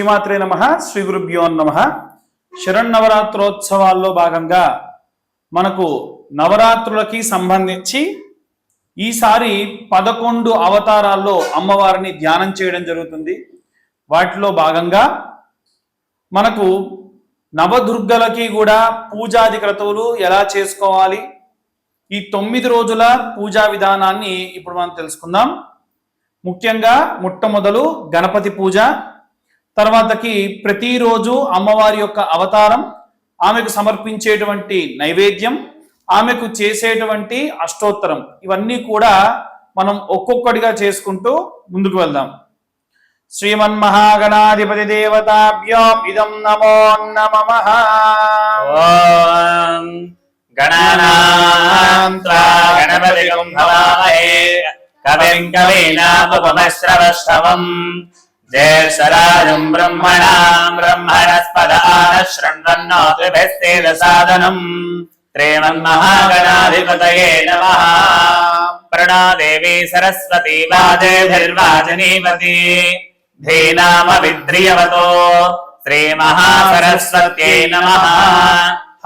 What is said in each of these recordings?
శ్రీమాత్రే నమః. శ్రీ గురుభ్యో నమః. శరన్నవరాత్రోత్సవాల్లో భాగంగా మనకు నవరాత్రులకి సంబంధించి ఈసారి 11 అవతారాల్లో అమ్మవారిని ధ్యానం చేయడం జరుగుతుంది. వాటిలో భాగంగా మనకు నవదుర్గలకి కూడా పూజాది క్రతువులు ఎలా చేసుకోవాలి, ఈ 9 రోజుల పూజా విధానాన్ని ఇప్పుడు మనం తెలుసుకుందాం. ముఖ్యంగా మొట్టమొదలు గణపతి పూజ, తర్వాతకి ప్రతిరోజు అమ్మవారి యొక్క అవతారం, ఆమెకు సమర్పించేటువంటి నైవేద్యం, ఆమెకు చేసేటువంటి అష్టోత్తరం, ఇవన్నీ కూడా మనం ఒక్కొక్కటిగా చేసుకుంటూ ముందుకు వెళ్దాం. శ్రీమన్మహాగణాధిపతి దేవతాభ్యో ఇదం నమో నమః. ఓం గణానాం త్వా గణపతిం హవామహే కవిం కవీనాముపమశ్రవస్తవం జ్యేష్ఠరాజం బ్రహ్మణాం బ్రహ్మణస్పదాన శృణ్వన్నోతిభిస్సేదసాదనం. శ్రీమన్మహాగణాధిపతయే నమః. ప్రణాదేవి సరస్వతీ వాజేభిర్వాజనీవతి ధీనామవిద్రియవతో శ్రీమహాసరస్వత్యై నమః.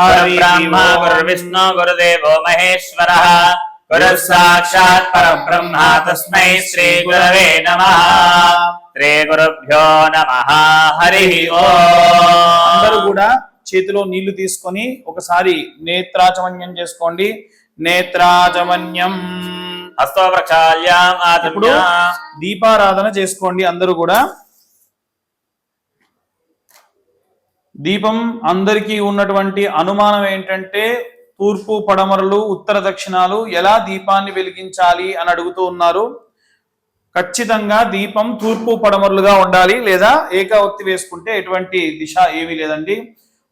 గురుబ్రహ్మ గురుర్విష్ణు గురుదేవో మహేశ్వరః గురుః సాక్షాత్ పరబ్రహ్మ తస్మై శ్రీ గురవే నమః. శ్రీ గురుభ్యో నమః. హరి ఓం. అందరూ కూడా చేతిలో నీళ్లు తీసుకొని ఒకసారి నేత్రాచమన్యం చేసుకోండి. నేత్రాచమన్యం. హస్తో ప్రక్షాళ్యాం. ఇప్పుడు దీపారాధన చేసుకోండి. అందరూ కూడా దీపం, అందరికీ ఉన్నటువంటి అనుమానం ఏంటంటే తూర్పు పడమరలు ఉత్తర దక్షిణాలు ఎలా దీపాన్ని వెలిగించాలి అని అడుగుతూ ఉన్నారు. ఖచ్చితంగా దీపం తూర్పు పడమరలుగా ఉండాలి, లేదా ఏకావక్తి వేసుకుంటే ఎటువంటి దిశ ఏమీ లేదండి.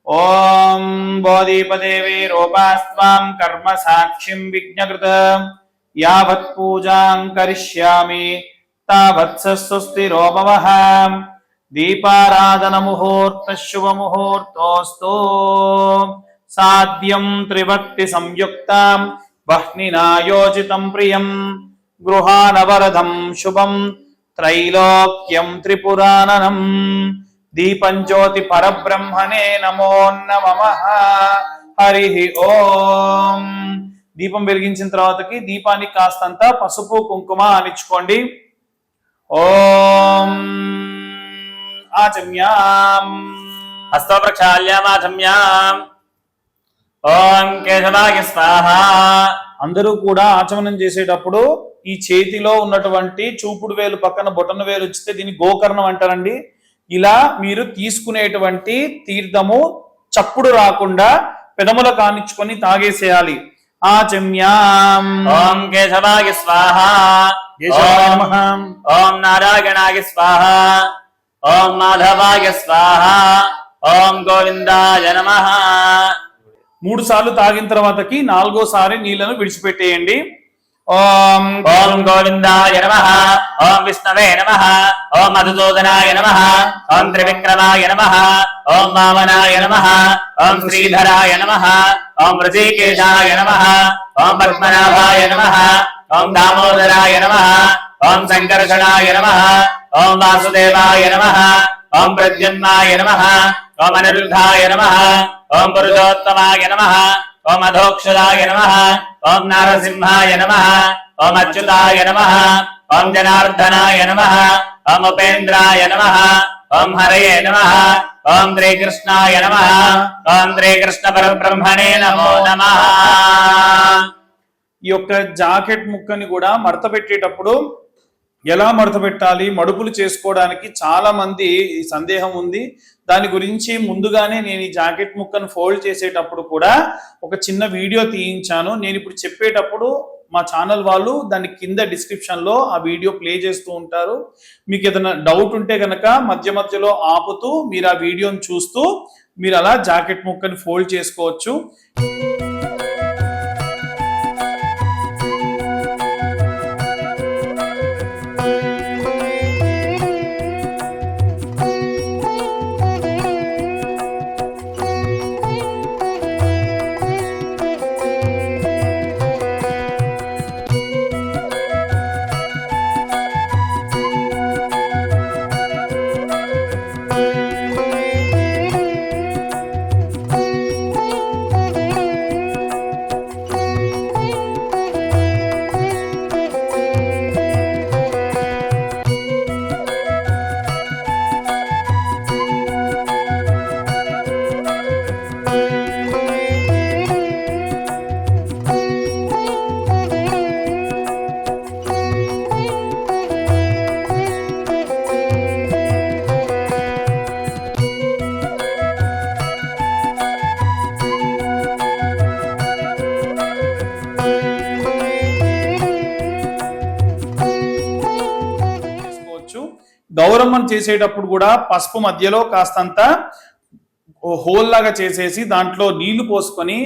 ఓం బోధీపదేవి రూపాస్వాం కర్మ సాక్షిం విజ్ఞకృత యావత్ పూజాం కరిష్యామి తావత్ స్వస్తిరో భవః. దీపారాధన ముహూర్త శుభ ముహూర్తోస్తు. సాధ్యం త్రివక్తి సంయుక్తం వహ్నినాయోజితం ప్రియం గృహానవరదం శుభం త్రైలోక్యం త్రిపురాణనం. దీపం జ్యోతి పరబ్రహ్మణే నమో నమః. హరి ఓం. దీపం వెలిగించిన తర్వాతకి దీపానికి కాస్తంత పసుపు కుంకుమ అనిచ్చుకోండి. ఓం ఆచమ్యాం. హస్తో ప్రక్షాళ్యాం. ఆచమ్యాం. ఓం కేశవాయ స్వాహ. అందరూ కూడా ఆచమనం చేసేటప్పుడు ఈ చేతిలో ఉన్నటువంటి చూపుడు వేలు పక్కన బొటన వేలు వచ్చితే దీన్ని గోకర్ణం అంటారండి. ఇలా మీరు తీసుకునేటువంటి తీర్థము చప్పుడు రాకుండా పెదముల కానిచ్చుకొని తాగేసేయాలి. ఆచమ్యాం. ఓం కేశవాయ స్వాహ. కేశవాయ నమః. ఓం నారాయణాయ స్వాహ. ఓం మాధవాయ స్వాహ. ఓం గోవిందాయ నమః. 3 సార్లు తాగిన తర్వాతకి 4వసారి నీళ్లను విడిచిపెట్టేయండి. ఓం ఓం గోవిందాయ నమః. ఓం విష్ణవే నమః. ఓం మధుసూదనాయ నమః. ఓం త్రివిక్రమాయ నమః. ఓం వామనాయ నమః. ఓం శ్రీధరాయ నమః. ఓం ఋషికేశాయ నమః. ఓం పద్మనాభాయ నమః. ఓం దామోదరాయ నమః. ఓం సంకర్షణాయ నమః. ఓం వాసుదేవాయ నమః. ఓం ప్రద్యుమ్నాయ నమః. ఓం అనిరుద్ధాయ నమః. ఓం పురుషోత్తమాయ నమః. ఓం అధోక్షదాయ నమః. ఓం నారసింహాయ నమః. ఓం అచ్యుతాయ నమః. ఓం జనార్దనాయ నమః. ఓం ఉపేంద్రాయ నమః. ఓం హరయే నమః. ఓం శ్రీకృష్ణాయ నమః. ఓం శ్రీకృష్ణ పరబ్రహ్మణే నమో నమః. ఈ యొక్క జాకెట్ ముక్కని కూడా మడత పెట్టేటప్పుడు ఎలా మడత పెట్టాలి, మడుపులు చేసుకోవడానికి చాలా మంది ఈ సందేహం ఉంది. దాని గురించి ముందుగానే నేను ఈ జాకెట్ ముక్కను ఫోల్డ్ చేసేటప్పుడు కూడా ఒక చిన్న వీడియో తీయించాను. నేను ఇప్పుడు చెప్పేటప్పుడు మా ఛానల్ వాళ్ళు దాని కింద డిస్క్రిప్షన్ లో ఆ వీడియో ప్లే చేస్తూ ఉంటారు. మీకు ఏదైనా డౌట్ ఉంటే కనుక మధ్య మధ్యలో ఆపుతూ మీరు ఆ వీడియోని చూస్తూ మీరు అలా జాకెట్ ముక్కని ఫోల్డ్ చేసుకోవచ్చు. గౌరమ్మను చేసేటప్పుడు కూడా పసుపు మధ్యలో కాస్తంత హోల్ లాగా చేసేసి దాంట్లో నీళ్లు పోసుకొని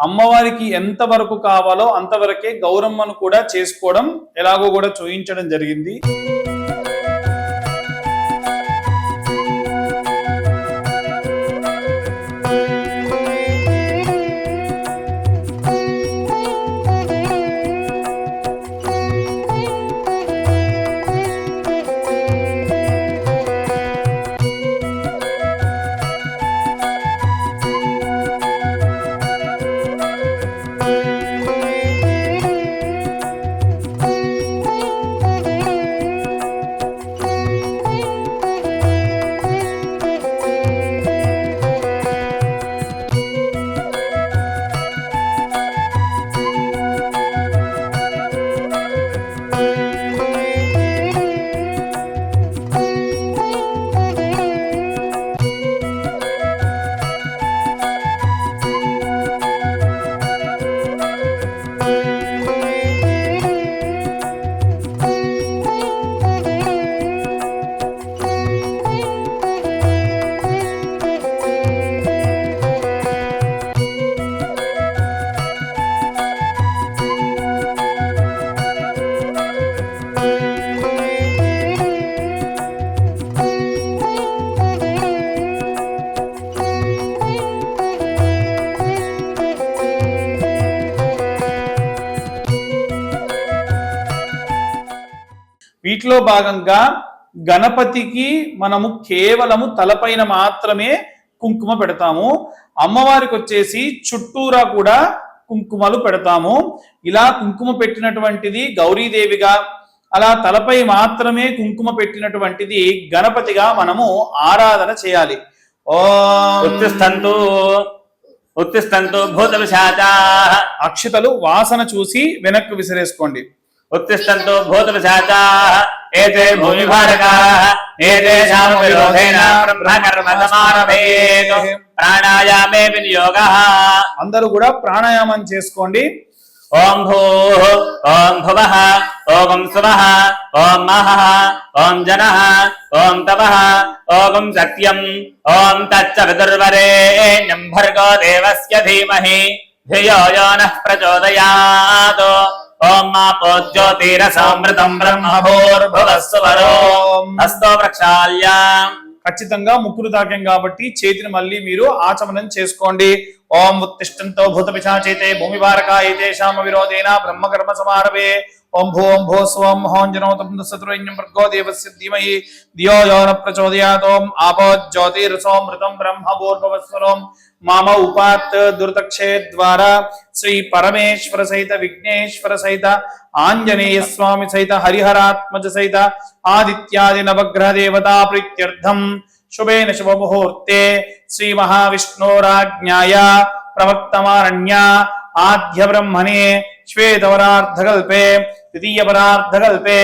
అమ్మవారికి ఎంత వరకు కావాలో అంతవరకే గౌరమ్మను కూడా చేసుకోవడం ఎలాగో కూడా చూయించడం జరిగింది. వీటిలో భాగంగా గణపతికి మనము కేవలము తలపైన మాత్రమే కుంకుమ పెడతాము. అమ్మవారికి వచ్చేసి చుట్టూరా కూడా కుంకుమలు పెడతాము. ఇలా కుంకుమ పెట్టినటువంటిది గౌరీదేవిగా, అలా తలపై మాత్రమే కుంకుమ పెట్టినటువంటిది గణపతిగా మనము ఆరాధన చేయాలి. ఉత్తిష్టంతు భూత పిశాచాః. అక్షతలు వాసన చూసి వెనక్కు విసిరేసుకోండి. ఉత్తిష్టంతు భూత పిశాచాః ఏతే భూమిభారకాః ఏతేషాం విరోధేన బ్రహ్మకర్మ సమారభేత్ ప్రాణాయామే వినియోగః. అందరూ కూడా ప్రాణాయామం చేసుకోండి. ఓం భూః ఓం భువః ఓం సువః ఓం మహః ఓం జనః ఓం తపః ఓం సత్యం ఓం తచ్చ విదుర్వరేణ్యం భర్గో దేవస్య ధీమహి ధియో యో నః ప్రచోదయాత్. ఓం మాపో జ్యోతిరసామృతం బ్రహ్మభూర్భువస్సువరో హస్తో ప్రక్షాళ్య. ఖచ్చితంగా ముక్కులు తాకాం కాబట్టి చేతిని మళ్ళీ మీరు ఆచమనం చేసుకోండి. ఓం ఉత్తిష్టంతో భూత పిశాచేతే భూమి భారకాయ తేషాం విరోధేన బ్రహ్మకర్మ సమారభే. ఓం భూం భూ స్వం హోంజనోతం శత్రున్యం భర్గో దేవస్య ధీమహి ధియో యో నః ప్రచోదయాత్. ఓం ఆపో జ్యోతిరసోమృతం బ్రహ్మభూర్భువస్సురం మామ ఉపాత్ దుర్తక్షే ద్వారా శ్రీ పరమేశ్వర సహిత విఘ్నేశ్వర సహిత ఆంజనేయ స్వామి సహిత హరిహరాత్మజ సహిత ఆదిత్యాది నవగ్రహ దేవతా ప్రీత్యర్థం శుభేన శుభ ముహూర్తే శ్రీ మహావిష్ణోరాజ్ఞాయ ప్రవర్తమారణ్య ఆద్య బ్రహ్మణే శ్వేతవరార్ధకల్పే ద్వితీయ పరార్ధకల్పే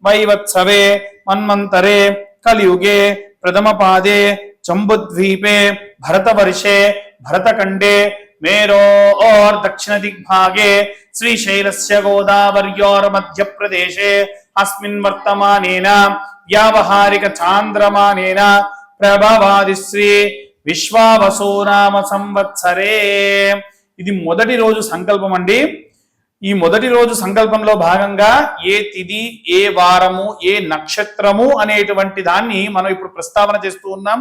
వైవత్సవే మన్వంతరే కలియుగే ప్రథమ పాదే జంబుద్వీపే భరతవర్షే భరతఖండే మేరోర్ దక్షిణ దిగ్భాగే శ్రీశైలస్య గోదావర్యోర్ మధ్యప్రదేశే అస్మిన్ వర్తమానేన వ్యావహారిక చాంద్రమానేన ప్రభవాది శ్రీ విశ్వావసో నామ సంవత్సరే. ఇది మొదటి రోజు సంకల్పం అండి. ఈ మొదటి రోజు సంకల్పంలో భాగంగా ఏ తిథి, ఏ వారము, ఏ నక్షత్రము అనేటువంటి దాన్ని మనం ఇప్పుడు ప్రస్తావన చేస్తూ ఉన్నాం.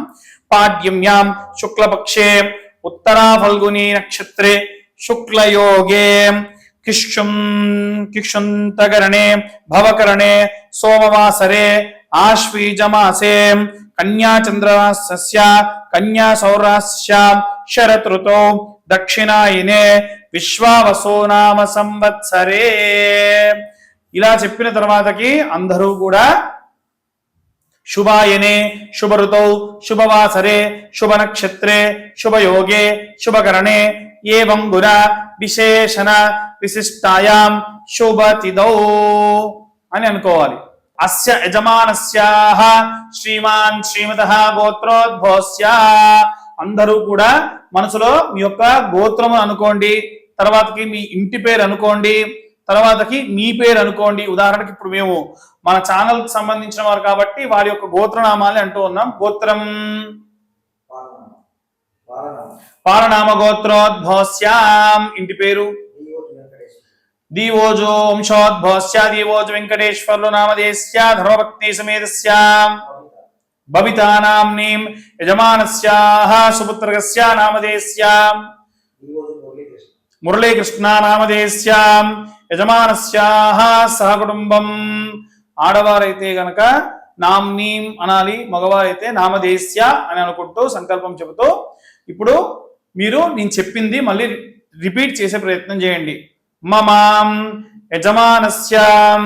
పాడ్యమ్యాం శుక్లపక్షే ఉత్తరా ఫల్గుని నక్షత్రే శుక్లయోగే కిష్యుంతకరణే భవకరణే సోమవాసరే ఆశ్వీజమాసే కన్యాచంద్రస్య కన్యా సౌరాస్య శరత్ ఋతో దక్షిణాయనే విశ్వావసో నామ సంవత్సరే. ఇలా చెప్పిన తర్వాతకి అందరూ కూడా శుభాయనే శుభ ఋతౌ శుభవాసరే శుభ నక్షత్రే శుభయోగే శుభకరణే ఏవం గుణ విశేషణ విశిష్టాయాం శుభతిథౌ అని అనుకోవాలి. అస్య యజమానస్యాః శ్రీమాన్ శ్రీమతః గోత్రోద్భవస్య. అందరూ కూడా మనసులో మీ యొక్క గోత్రము అనుకోండి, తర్వాతకి మీ ఇంటి పేరు అనుకోండి, తర్వాతకి మీ పేరు అనుకోండి. ఉదాహరణకి ఇప్పుడు మేము మన ఛానల్ కి సంబంధించిన వారు కాబట్టి వారి యొక్క గోత్రనామాల్ని అంటూ ఉన్నాం. గోత్రం పారనామ గోత్రోద్భవస్యాం, ఇంటి పేరు దీవోజో వంశోద్భవస్య దీవోజ వెంకటేశ్వర్లు నామధేస్య ధర్మపత్ని సమేతస్యాం బబితానాంనీం యజమానస్యాః సుపుత్రకస్య నామధేస్యాం మురళీకృష్ణ నామధేస్యాం యజమానస్యాః సహకుటుంబం. ఆడవారైతే గనక నామ్నీం అనాలి, మగవారైతే నామధేస్య అని అనుకుంటూ సంకల్పం చెబుతూ ఇప్పుడు మీరు నేను చెప్పింది మళ్ళీ రిపీట్ చేసే ప్రయత్నం చేయండి. మమాం యజమానస్యాం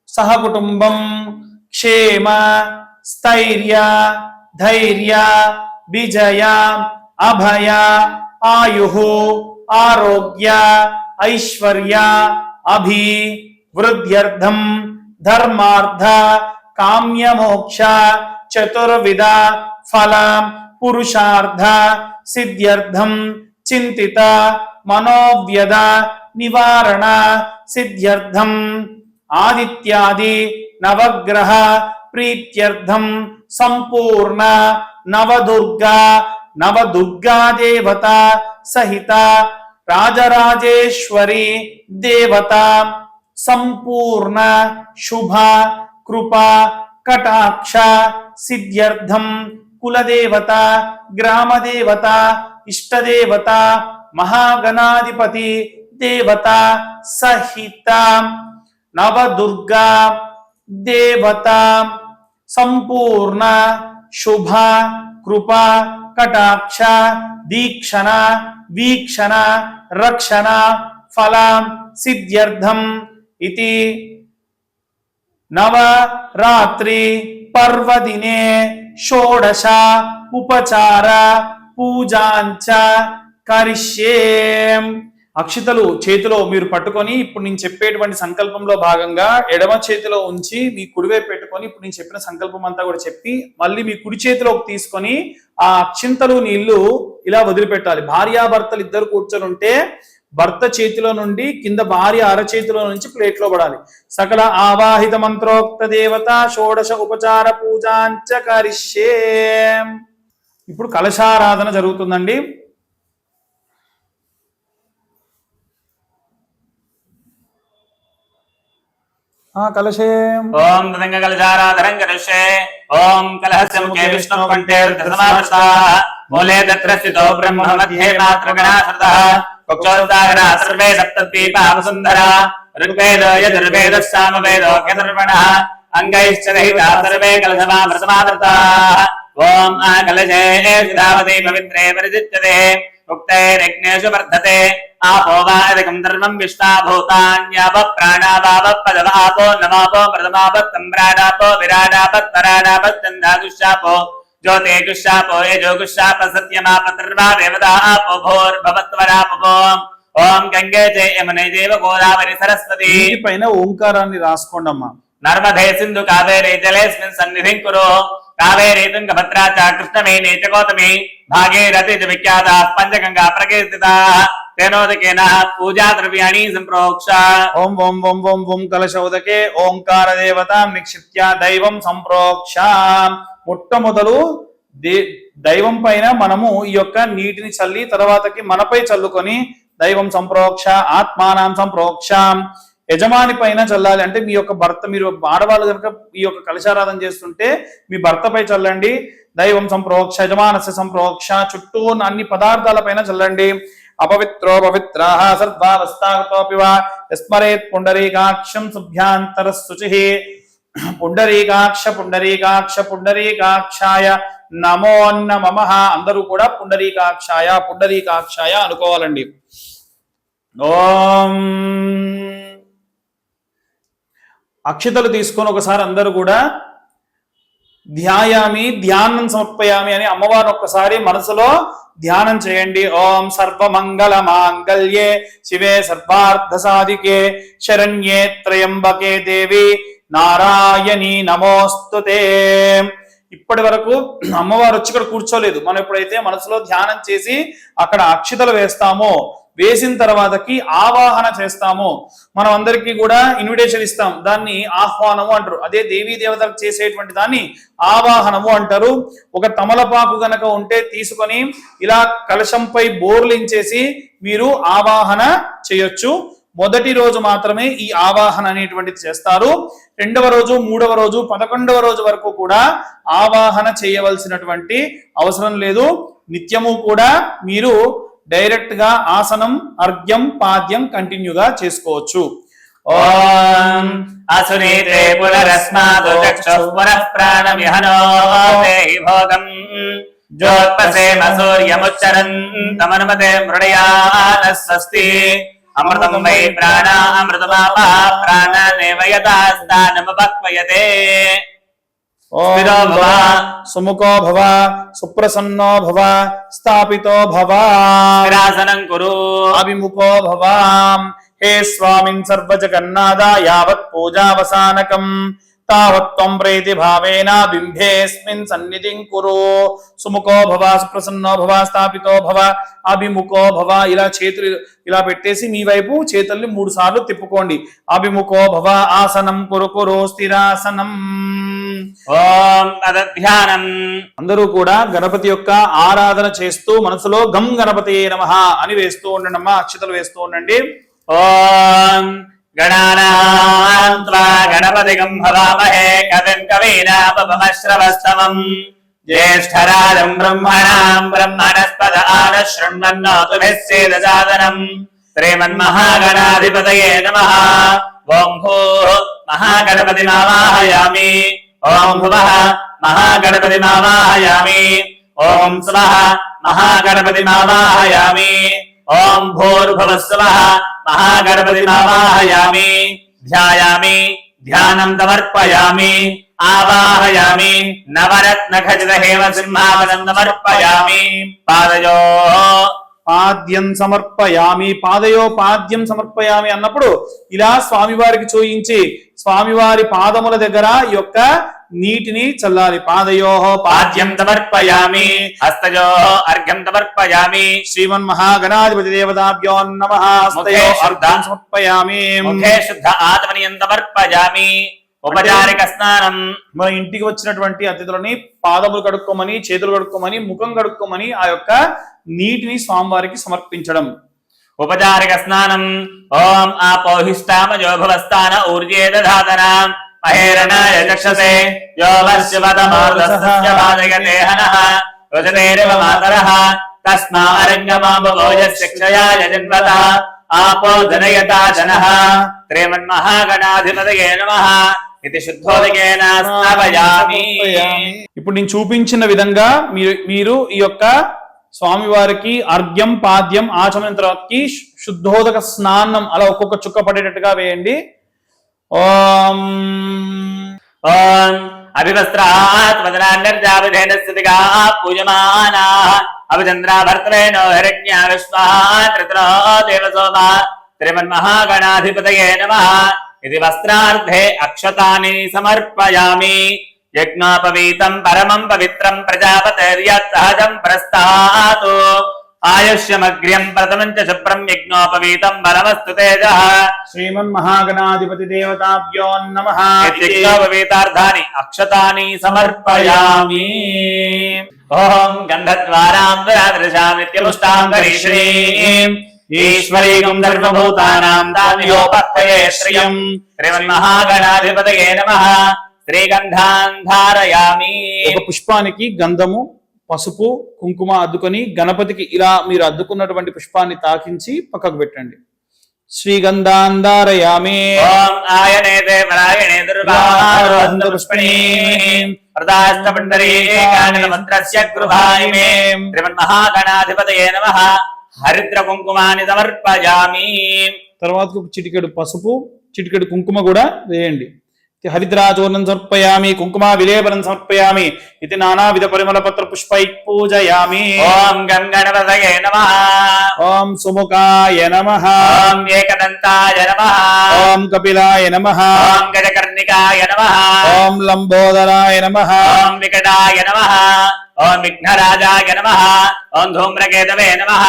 సహకుటుంబం క్షేమ స్థైర్య ధైర్య విజయ అభయ ఆయుః ఆరోగ్య ఐశ్వర్య అభివృద్ధ్యర్థం ధర్మార్థ కామ్యమోక్ష చతుర్విధ ఫల పురుషార్థ సిద్ధ్యర్థం చింతిత మనోవ్యద నివారణ సిద్ధ్యర్థం ఆదిత్యాది నవగ్రహ ప్రీత్యర్థం సంపూర్ణ నవదుర్గా దేవత సహిత రాజరాజేశ్వరి దేవత సంపూర్ణ శుభ కృప కటాక్ష సిద్ధ్యర్థం కులదేవత గ్రామదేవత ఇష్టదేవత మహాగణాధిపతి దేవత సహిత నవదుర్గా దేవత సంపూర్ణ శుభ కృప కటాక్ష దీక్షణ వీక్షణ రక్షణ ఫల సిద్ధ్యర్థం ఇతి నవరాత్రి పర్వదినే షోడశ ఉపచార పూజాంచ కరిష్యే. అక్షితలు చేతిలో మీరు పట్టుకొని ఇప్పుడు నేను చెప్పేటువంటి సంకల్పంలో భాగంగా ఎడమ చేతిలో ఉంచి మీ కుడివైపు పెట్టుకొని ఇప్పుడు నేను చెప్పిన సంకల్పం అంతా కూడా చెప్పి మళ్ళీ మీ కుడి చేతిలోకి తీసుకొని ఆ అక్షింతలు నీళ్లు ఇలా వదిలిపెట్టాలి. భార్యాభర్తలు ఇద్దరు కూర్చొని ఉంటే భర్త చేతిలో నుండి కింద భార్య అరచేతిలో నుంచి ప్లేట్లో పడాలి. సకల ఆవాహిత మంత్రోక్త దేవత షోడశ ఉపచార పూజాంచ కరిష్యే. ఇప్పుడు కలశారాధన జరుగుతుందండి. కలశే ఓం తదంగ కలశారాధనం కరిష్యే. ఓం కలహస్య ముఖే విష్ణు కంఠేర్దసమావృతాః మూలే తత్ర స్థితో బ్రహ్మ మధ్యే మాతృగణాశ్రితః కుక్షోద్దాగరా సర్వే సప్తద్వీపాః సుందరా ఋగ్వేదో యజుర్వేదః సామవేదో యజుర్వణః అంగైశ్చ రహితాః సర్వే కలశమావృతాః. ఓం ఆ కలశే స్థితావతి పవిత్రే పరిజిత్యతే ఉక్తైరగ్నేషు వర్ధతే ఆపో వాదికం ధర్మం విష్ణాభూతాన్యాప ప్రాణాపాప పదవాపో నమాపో ప్రథమాపత్తం ప్రాణాపో విరాడాపత్తరాడాపత్తంధాగుష్యాపో జ్యోతిగుష్యాపో యజోగుష్యాప సత్యమాప తర్వా దేవతా ఆపో భోర్భవత్వరాపో. ఓం గంగే చ యమునే చైవ గోదావరి సరస్వతి. పైన ఓంకారాన్ని రాసుకోండమ్మా. నర్మదే సింధు కావేరీ జలేస్మిన్ సన్నిధిం కురు. కావేరీ తుంగభద్రా చ కృష్ణవేణీ చ గౌతమి భాగీరథి చ విఖ్యాతాః పంచగంగా ప్రకీర్తితాః. తేనోదకేన పూజా ద్రవ్యాణి సంప్రోక్ష. ఓం ఓం ఓం ఓం ఓం కలశోదకే ఓంకార దేవతాం నిక్షిప్య దైవం సంప్రోక్ష. మొట్టమొదలు దైవం పైన మనము ఈ యొక్క నీటిని చల్లి తర్వాతకి మనపై చల్లుకొని దైవం సంప్రోక్ష ఆత్మానం సంప్రోక్ష. యజమాని పైన చల్లాలి అంటే మీ యొక్క భర్త, మీరు ఆడవాళ్ళు కనుక ఈ యొక్క కలశారాధన చేస్తుంటే మీ భర్తపై చల్లండి. దైవం సంప్రోక్ష యజమానస్య సంప్రోక్ష. చుట్టూ అన్ని పదార్థాల పైన చల్లండి. అపవిత్రో పవిత్రాః సర్వావస్థాగతోపి వా యస్మరేత్ పుండరీకాక్షం శుభ్యాంతరశుచిః. పుండరీకాక్ష పుండరీకాక్ష పుండరీకాక్షాయ నమో నమః. అందరూ కూడా పుండరీకాక్షాయ పుండరీకాక్షాయ అనుకోవాలండి. ఓం అక్షితలు తీసుకొని ఒకసారి అందరూ కూడా ధ్యానం సమర్పయామి అని అమ్మవారు ఒక్కసారి మనసులో ధ్యానం చేయండి. ఓం సర్వమంగళ మాంగళ్యే శివే సర్వార్థ సాధికే శరణ్యే త్రయంబకే దేవి నారాయణీ నమోస్తుతే. ఇప్పటి వరకు అమ్మవారు వచ్చి ఇక్కడ కూర్చోలేదు. మనం ఎప్పుడైతే మనసులో ధ్యానం చేసి అక్కడ అక్షితలు వేస్తామో, వేసిన తర్వాతకి ఆవాహన చేస్తామో, మనం అందరికీ కూడా ఇన్విటేషన్ ఇస్తాం, దాన్ని ఆహ్వానము అంటారు. అదే దేవీ దేవతలకు చేసేటువంటి దాన్ని ఆవాహనము అంటారు. ఒక తమలపాకు గనక ఉంటే తీసుకొని ఇలా కలశంపై బోర్లించేసి మీరు ఆవాహన చేయొచ్చు. మొదటి రోజు మాత్రమే ఈ ఆవాహన అనేటువంటిది చేస్తారు. రెండవ రోజు, మూడవ రోజు, 11వ రోజు వరకు కూడా ఆవాహన చేయవలసినటువంటి అవసరం లేదు. నిత్యము కూడా మీరు డైరెక్ట్ గా ఆసనం, అర్ఘ్యం, పాద్యం కంటిన్యూగా చేసుకోవచ్చు. ఓం అసునీతే పునరస్మాదు చక్షుః పునః ప్రాణమిహనో దేహి భోగం జ్యోత్పసేమ సూర్యముచ్చరంతమనుమతే మృడయానః స్వస్తి. అమృతం వై ప్రాణామృతమాపః ప్రాణానేవ యథాస్థానముపక్వయతే. స్థిరో భవ, సుముఖో భవ, సుప్రసన్నో భవ, స్థాపితో భవ, స్థిరాసనం కురు, అభిముఖో భవ. హే స్వామిన్ సర్వజగన్నాథ యావత్ పూజావసానకం తావత్ త్వం ప్రీతి భావేన బింబేస్మిన్ సన్నిధిం కురు. సుముఖో భవ, సుప్రసన్నో భవ, స్థాపితో భవ, అభిముఖో భవ. ఇలా చేతులు ఇలా పెట్టేసి మీ వైపు చేతుల్ని 3 సార్లు తిప్పుకోండి. అభిముఖో భవ, ఆసనం కురు కురు, స్థిరాసనం. ఓం తదధ్యానం. అందరూ కూడా గణపతి యొక్క ఆరాధన చేస్తూ మనసులో గం గణపతి నమః అని వేస్తూ ఉండండి అమ్మా, అక్షతలు వేస్తూ ఉండండి. ఓం గణానాం త్వా గణపతిగం భవామహే కవిం కవీనాపమశ్రవస్తమం జ్యేష్ఠరాజం బ్రహ్మణాం బ్రహ్మణస్పద ఆనశృణ్వన్నోతుభిः సేదసాదనం. శ్రీమన్మహాగణాధిపతయే నమః. ఓం భూః మహాగణపతిమావాహయామి. ఓం భువః మహాగణపతిమావాహయామి. ఓం స్వః మహాగణపతిమావాహయామి. ఓం భూర్భువస్సువః మహాగణపతిమావాహయామి. ధ్యాయామి, ధ్యానం సమర్పయామి. ఆవాహయామి, నవరత్నఖచిత హేమసింహాసనం సమర్పయామి. పాదయో పాద్యం సమర్పయామి. పాదయో పాద్యం సమర్పయామి అన్నప్పుడు ఇలా స్వామివారికి చూయించి స్వామివారి పాదముల దగ్గర ఈ యొక్క నీటిని చల్లాలి. పాదయో పాద్యం సమర్పయామి. హస్తయో అర్ఘ్యం సమర్పయామి. శ్రీమన్ మహాగణాధిపతి దేవతాభ్యో నమః. హస్తయో అర్ఘ్యం సమర్పయామి. ముఖే శుద్ధ ఆత్మనియం సమర్పయామి. ఉపచారిక స్నానం. మన ఇంటికి వచ్చినటువంటి అతిథులని పాదములు కడుక్కోమని, చేతులు కడుక్కోమని, ముఖం కడుక్కోమని ఆ యొక్క నీటిని స్వామివారికి సమర్పించడం. ఉపచారిక స్నానం. ఓం ఆపోహిష్టామజో భవస్థాన ఊర్జే దధాతన మహేరణాయ చక్షసే యో వర్షవతమార్దస్య బాధయతే హనః రుజతేరివ మాతరః తస్మా అరణ్యమాభవో యశిక్షయాయ జన్మత ఆపో జనయతా జనః. శ్రీమన్మహాగణాధిపతయే నమః. ఇది శుద్ధోదకేన స్నాపయామి. ఇప్పుడు నేను చూపించిన విధంగా మీరు ఈ యొక్క స్వామివారికి అర్ఘ్యం, పాద్యం ఆచమన తర్వాతకి శుద్ధోదక స్నానం అలా ఒక్కొక్క చుక్క పడేటట్టుగా వేయండి. ఓం ఓం అభివస్త్రాత్ వదనాన్యర్జావిధేన స్థితిగా పూజమానాః అభిచంద్రాభర్తవేనో హిరణ్య విశ్వాత్రిత్రో దేవసోమా. శ్రీమన్మహాగణాధిపతయే నమః. ఇది వస్త్రార్థే అక్షతాని సమర్పయామి. యజ్ఞోపవీతం పరమం పవిత్రం ప్రజాపతిర్యత్ సహజం ప్రస్థాతు. ఆయుష్యమగ్ర్యం ప్రథమం చ శుభ్రం యజ్ఞోపవీతం బలమస్తు తేజః. శ్రీమన్ మహాగణాధిపతి దేవతాభ్యో నమః. యజ్ఞోపవీతార్థాని అక్షతాని సమర్పయామి. ఓం గంధద్వారాం దురాదృశాం నిత్యపుష్టాం కరీశ్రీం ఈశ్వరీకం సర్వభూతానాం దాన్యోపత్తయే శ్రియం. శ్రీమన్మహాగణాధిపతయే నమః. శ్రీగంధాన్ ధారయామి. ఒక పుష్పానికి గంధము, పసుపు, కుంకుమ అద్దుకొని గణపతికి ఇలా మీరు అద్దుకున్నటువంటి పుష్పాన్ని తాకించి పక్కకు పెట్టండి. శ్రీగంధాన్ ధారయామి. ఓం ఆయనేతే పరాయణే దుర్వారోహంతు పుష్పణీం ప్రదాస్తపుండరీకాని మంత్రస్య గృహాయిమే. శ్రీమన్మహాగణాధిపతయే నమః. హరిద్ర కుంకుమాని సమర్పయామి. తర్వాత ఒక చిటికెడు పసుపు, చిటికెడు కుంకుమ కూడా వేయండి. హరిద్రాచూర్ణం సమర్పయామి, కుంకుమ విలేపనం సమర్పయామి, ఇది నానావిధ పరిమళ పత్ర పుష్పై పూజయామి. ఓం గం గణపతయే నమః. ఓం సుముఖాయ నమః. ఓం ఏకదంతాయ నమః. ఓం కపిలాయ నమః. ఓం గజకర్ణికాయ నమః. ఓం లంబోదరాయ నమః. ఓం వికటాయ నమః. ఓం విఘ్నరాజాయ నమః. ఓం ధూమ్రకేతవే నమః.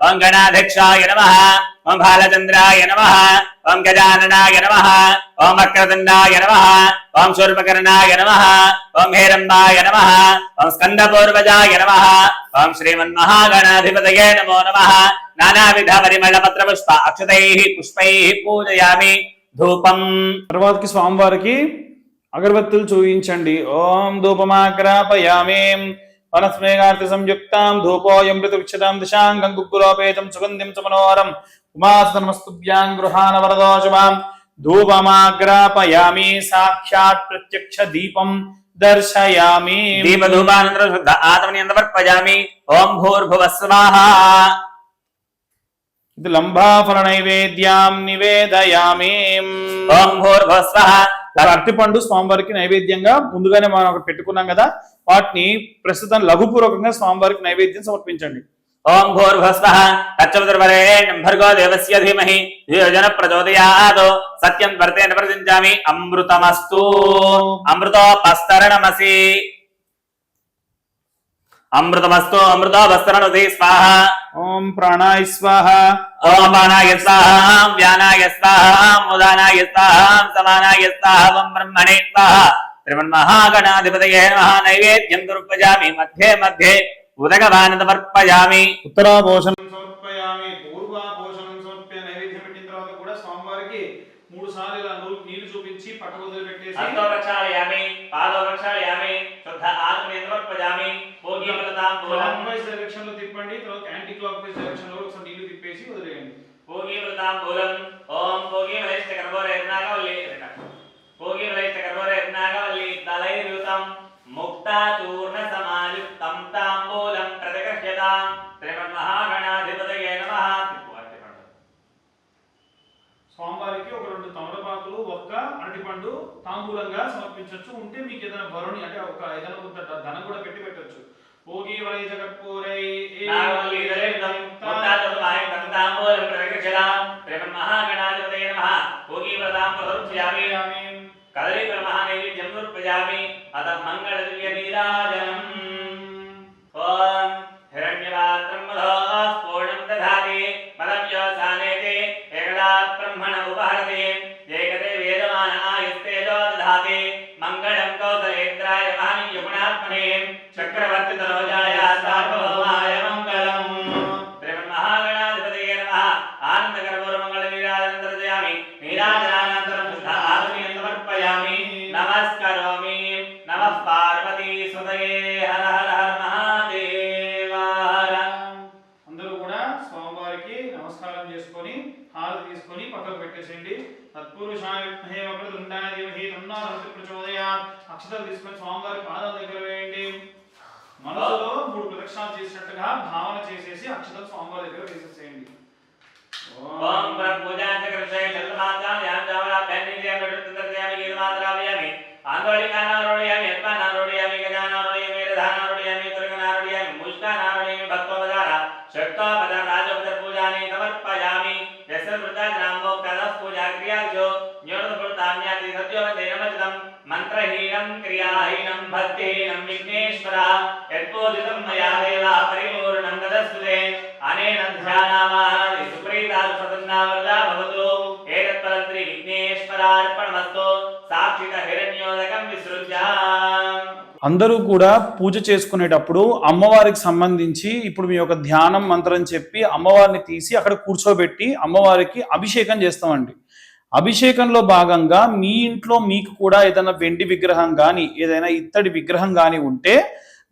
ఓం గణాధ్యక్షాయ నమః. ఓం బాలచంద్రాయ నమః. ఓం గజాననాయ నమః. ఓం వక్రతుండాయ నమః. ఓం శూర్పకర్ణాయ నమః. ఓం హేరంబాయ నమః. ఓం స్కందపూర్వజాయ నమః. ఓం శ్రీమన్మహాగణాధిపతయే నమో నమః. నానావిధ పరిమళ పత్ర పుష్ప అక్షతైః పుష్పైః పూజయామి. ధూపం. తర్వాతకి స్వామివారికి అగరబత్తులు చూయించండి. ఓం ధూపమాగ్రాపయామి. వనస్మేఘార్తి సంయుక్తాం ధూపోయమృత విక్షతాం దిశాంగం గుగ్గులోపేతం సుగంధిం సమనోహరం ఉమాసనమస్తుభ్యాం గృహాన వరదోషమాం. ధూపమాగ్రాపయామి. సాక్షాత్ ప్రత్యక్ష దీపం దర్శయామి. దీపధూపానంతరం శుద్ధ ఆత్మని సమర్పయామి. ఓం భూర్భువః స్వాహా. ఇది లంబాఫల నైవేద్యాం నివేదయామి. ఓం భూర్భువః స్వాహా. అరటిపండు స్వామివారికి నైవేద్యంగా ముందుగానే మనం ఒకటి పెట్టుకున్నాం కదా, వాటిని ప్రస్తుతం లఘుపూర్వకంగా స్వామివారికి నైవేద్యం సమర్పించండి. ఓం భూర్భువః స్వాహా. తచ్చవితుర్వరేణ్యం భర్గో దేవస్య ధీమహి ధియో జనః ప్రచోదయాత్. సత్యం వర్తేన ప్రతించామి. అమృతమస్తు. అమృతోపస్తరణమసి. అమృతమస్తు. అమృతోపస్తరణమసి. స్వాహా. ఓం ప్రాణాయ స్వాహ. ఓం అపానాయ స్వాహా. వ్యానాయ స్వాహా. ఉదానాయ స్వాహా. సమానాయ స్వాహా. ఓం బ్రహ్మణే స్వాహా. శ్రీమన్మహాగణాధిపతయే నమః. నైవేద్యం సమర్పయామి. మధ్యే మధ్యే ఉదకవాన సమర్పయామి. ఉత్తరాపోషణం సమర్పయామి. పూర్వాపోషణం సమర్పయ నైవేద్యం పెట్టిన తర్వాత కూడా స్వామివారికి 3 సార్లు ఇలా నీళ్లు చూపించి పక్కకు వదిలిపెట్టేసి హస్తో ప్రక్షాళయామి. పాదో ప్రక్షాళయామి. శుద్ధ ఆత్మని సమర్పయామి. భోగీమృతాంబూలం. క్లాక్వైజ్ డైరెక్షన్ లో తిప్పండి, తర్వాత యాంటీ క్లాక్వైజ్ డైరెక్షన్ లో ఒకసారి నీళ్లు తిప్పేసి వదిలేయండి. భోగీమృతాంబూలం. ఓం భోగీమలైష్ట కర్పూరేర్నాగవల్లి. భోగీమలైష్ట కర్పూరేర్నాగవల్లి దళైర్యుతం ముక్తాచూర్ణ సమాయుక్తం తాంబూలం ప్రతిగృహ్యతాం. శ్రీమన్మహాగణాధిపతయే నమః. స్వామివారికి ఒక 2 తమలపాకులు, ఒక్క అరటిపండు తాంబూలంగా సమర్పించవచ్చు. ఉంటే మీకు ఏదైనా భరణి అంటే ఒక ఏదైనా కొంత ధనం కూడా పెట్టవచ్చు. భోగి వలైజ కర్పూరై నాగవల్లి దళైర్యుతం ముక్తాచూర్ణ సమాయుక్తం తాంబూలం ప్రతిగృహ్యతాం. శ్రీమన్మహాగణాధిపతయే నమః. భోగీమృతాం ప్రసర్పయామి. కదలి బ్రహ్మనైవేద్యం సమర్పయామి. అత మంగళ దివ్య నీరాజనం. ఓం హిరణ్యపాత్రం మధోః పూర్ణం దధాతి మదవ్యోసానేతి ఏకదా బ్రహ్మణ ఉపహరతి ఏకదే వేదమాన ఆయుస్తేజో దధాతి. మంగళం కౌసలేంద్రాయ మహనీయ గుణాత్మనే చక్రవర్తి తనోజాయ సార్వభౌమాయ మంగళం. శ్రీమన్మహాగణాధిపతయే నమః. ఆనంద కర్పూర మంగళ నీరాజనం దర్శయామి. నీరాజనానంతరం శుద్ధ ఆత్మని సమర్పయామి. నమస్కరోమి. నమః పార్వతీ సుతయే. హర హర హర మహాదేవ హర. అందరూ కూడా స్వామివారికి నమస్కారం చేసుకొని హారతి తీసుకొని పక్కకు పెట్టేసేయండి. తత్పురుషాయ విద్మహే వక్రతుండాయ ధీమహి తన్నో హనుమతి ప్రచోదయాత్. అక్షతలు తీసుకొని స్వామివారి పాదాల దగ్గర వేయండి. మనసులో 3 ప్రదక్షిణాలు చేసినట్టుగా భావన చేసేసి అక్షతలు స్వామివారి దగ్గర వేసేసేయండి. ఓం బ్రహ్మూజాంత కృష్ణయ చంద్రమాతాం యాం జావరా పెన్నిజయం విడుతుందర్జయామి. గీతమాత్రావయామి. ఆందోళికానారోడయామి. యత్పానారోడయామి. గజానారోడయామి. రథానారోడయామి. తురగనారోడయామి. ముష్కానారోడయామి. భక్తోపచార శక్తోపచార రాజోపచార పూజాని సమర్పయామి. యస్మృతాజనామోక్తదః పూజా క్రియాదిషు న్యూనతపృతాన్యాతి సత్యోవందే నమచితం. మంత్రహీనం క్రియాహీనం భక్తిహీనం విఘ్నేశ్వర యత్పూజితం మయా దేవ పరిపూర్ణం దదస్తుతే. అనేన ధ్యానామాది సుప్రీతాలు ప్రసన్నావరదా భవతు. ఏతత్పరం శ్రీ విఘ్నేశ్వరార్పణమస్తు. సాక్షిత హిరణ్యోదకం విసృజ్య. అందరూ కూడా పూజ చేసుకునేటప్పుడు అమ్మవారికి సంబంధించి ఇప్పుడు మీ యొక్క ధ్యానం మంత్రం చెప్పి అమ్మవారిని తీసి అక్కడ కూర్చోబెట్టి అమ్మవారికి అభిషేకం చేస్తామండి. అభిషేకంలో భాగంగా మీ ఇంట్లో మీకు కూడా ఏదైనా వెండి విగ్రహం కానీ ఏదైనా ఇత్తడి విగ్రహం కానీ ఉంటే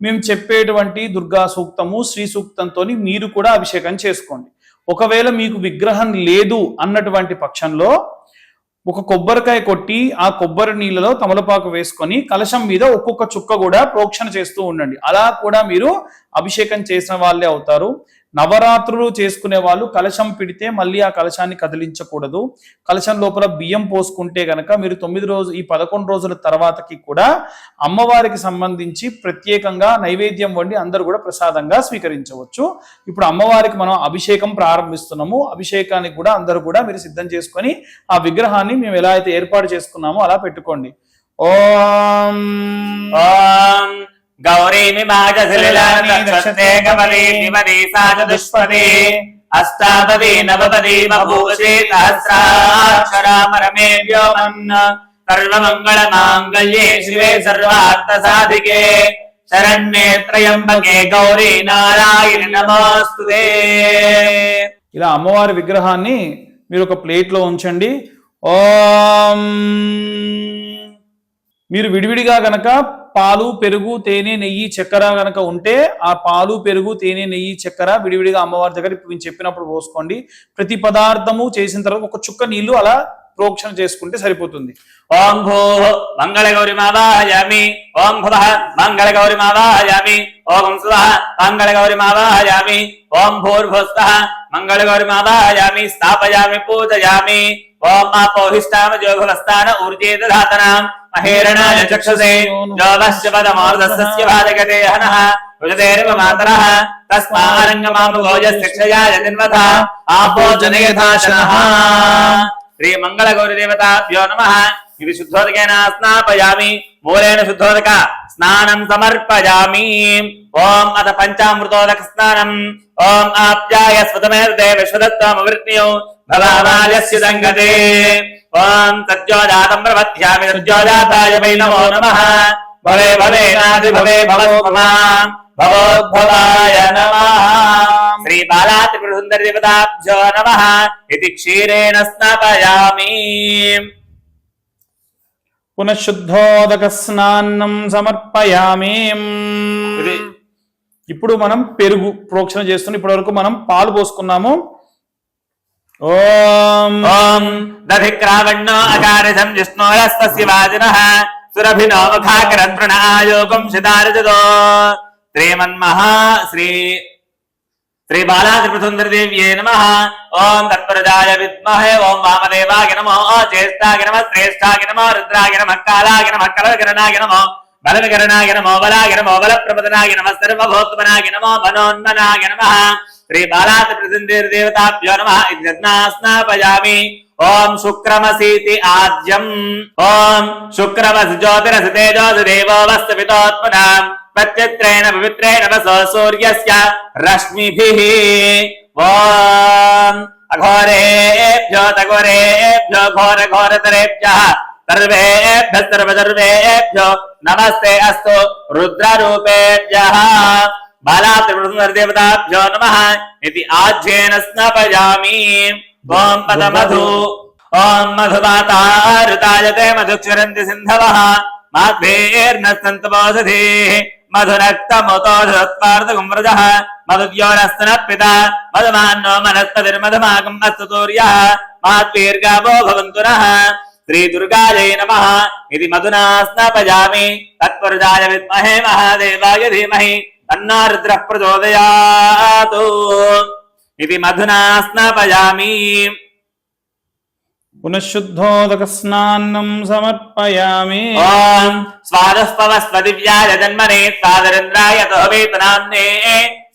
మేము చెప్పేటువంటి దుర్గా సూక్తము శ్రీ సూక్తంతో మీరు కూడా అభిషేకం చేసుకోండి. ఒకవేళ మీకు విగ్రహం లేదు అన్నటువంటి పక్షంలో ఒక కొబ్బరికాయ కొట్టి ఆ కొబ్బరి నీళ్ళలో తమలపాకు వేసుకొని కలశం మీద ఒక్కొక్క చుక్క కూడా ప్రోక్షణ చేస్తూ ఉండండి. అలా కూడా మీరు అభిషేకం చేసిన వాళ్ళే అవుతారు. నవరాత్రులు చేసుకునే వాళ్ళు కలశం పిడితే మళ్ళీ ఆ కలశాన్ని కదిలించకూడదు. కలశం లోపల బియ్యం పోసుకుంటే గనక మీరు 9 రోజు ఈ 11 రోజుల తర్వాతకి కూడా అమ్మవారికి సంబంధించి ప్రత్యేకంగా నైవేద్యం వండి అందరూ కూడా ప్రసాదంగా స్వీకరించవచ్చు. ఇప్పుడు అమ్మవారికి మనం అభిషేకం ప్రారంభిస్తున్నాము. అభిషేకానికి కూడా అందరూ కూడా మీరు సిద్ధం చేసుకొని ఆ విగ్రహాన్ని మేము ఎలా అయితే ఏర్పాటు చేసుకున్నామో అలా పెట్టుకోండి. ఓం ఓం గౌరీమిమాజశిలాని అష్టాపది నవపది బభూషే సహస్రాక్షరామరమే వ్యోమన్ సర్వమంగళ మాంగళ్యే శివే సర్వార్థ సాధికే శరణ్యే త్రయంబకే గౌరీ నారాయణి నమోస్తుతే. ఇలా అమ్మవారి విగ్రహాన్ని మీరు ఒక ప్లేట్ లో ఉంచండి. ఓం మీరు విడివిడిగా గనక పాలు పెరుగు తేనె నెయ్యి చక్కెర గనక ఉంటే ఆ పాలు పెరుగు తేనె నెయ్యి చక్కెర విడివిడిగా అమ్మవారి దగ్గర ఇప్పుడు నేను చెప్పినప్పుడు పోసుకోండి. ప్రతి పదార్థము చేసిన తర్వాత ఒక చుక్క నీళ్లు అలా ప్రోక్షణ చేసుకుంటే సరిపోతుంది. ఓం భూ మంగళగౌరిమావాహయామి, ఓం భువః మంగళగౌరిమావాహయామి, ఓం స్వః మంగళగౌరిమావాహయామి, ఓం భూర్భువః మంగళగౌరిమావాహయామి, స్థాపయామి పూజయామి. ఓం ఆపోహిష్టామజోభవస్థాన ఊర్జే దధాతనాం మహేరణాయ చక్షుషే జోవశ్చ పదమోర్ధస్య భాజగతే హనః రుజతేరివ మాతరః తస్మారంగమాపగోజస్యక్షయాయ జన్మథ ఆపో జనేధాశనః. శ్రీ మంగళ గౌరీ దేవతాభ్యో నమః. ఇది శుద్ధోదకేన స్నాపయామి, మూలేన శుద్ధోదక స్నానం సమర్పయామి. ఓం అత పంచామృతోదక స్నానం. ఓం ఆప్యాయ స్వతమేర్దే విశ్వదత్వమవృత్యో భవామాలస్య సంగతే. ఓం సజ్జోజాతం ప్రవధ్యామి సజ్జోజాతాయ వై నమో నమః. భవే భవేనాది భవే భవస్మమా భవోద్భవాయ నమః. శ్రీ బాలాత్రిపుర సుందరి దేవతాభ్యో నమః. ఇది క్షీరేణ స్నాపయామి. పునఃశుద్ధోదక స్నానం సమర్పయామి. ఇప్పుడు మనం పెరుగు ప్రోక్షణ చేస్తున్నాం. ఇప్పటి వరకు మనం పాలు పోసుకున్నాము. ఓం ఓం దధిక్రావణ్ణో అకారజం జిష్ణోరస్తస్య వాజినః సురభినో ముఖాకరత్రణ ఆయోగం శిదారజదో. శ్రీమన్మహా శ్రీ బాలాత్రిపుర దేవ్యే నమః. ఓం తత్పరజాయ విద్మహే ఓం వామదేవాయ నమో. జ్యేష్ఠాయ నమః శ్రేష్ఠాయ నమః రుద్రాయ నమః కాలాయ నమః కలకరణాయ నమో బలవికరణాయ నమో బలాయ నమో బలప్రపదనాయ నమః సర్వభూతమనాయ నమో మనోన్మనాయ నమః. శ్రీ బాలాత్రిపుర దేవతాభ్యో నమః. ఇది స్నాపయామి. ఓం శుక్రమసీతి ఆద్యం. ఓం శుక్రమసి జ్యోతిరసి తేజోసి దేవో వస్తవితోత్మనాం ప్రత్యత్రేణ పవిత్రేణ వసో సూర్యస్య రశ్మిభిః. ఓం అఘోరేభ్యో తఘోరేభ్యో ఘోర ఘోరతరేభ్యః సర్వేభ్యః సర్వసర్వేభ్యో నమస్తే అస్తు రుద్రరూపేభ్యః. బాలాత్రిపుర దేవతాభ్యో నమః. ఇది ఆజ్యేన స్నాపయామి. ఓం పదమధు. ఓం మధుమాతారుతాయతే మధుక్షరంతి సింధవః మాధ్వేర్నస్తంతమోషధీః మధురక్తముతోషత్వార్ధగుమ్రజః మధుద్యోరస్తన పిత మధుమాన్నో మనస్పతిర్మధుమాకం అస్తు సూర్యః మాధ్వీర్గావో భవంతు నః. శ్రీ దుర్గాయై నమః. ఇది మధునా స్నాపయామి. తత్పురుషాయ విద్మహే మహాదేవాయ ధీమహి తన్నో రుద్రః ప్రచోదయాత్. ఇది మధునా స్నాపయామి. పునఃశుద్ధోదక స్నానం సమర్పయామి. ఓం స్వాదస్పవస్వ దివ్యాయ జన్మనే స్వాదరేంద్రాయ తోవేతనామ్నే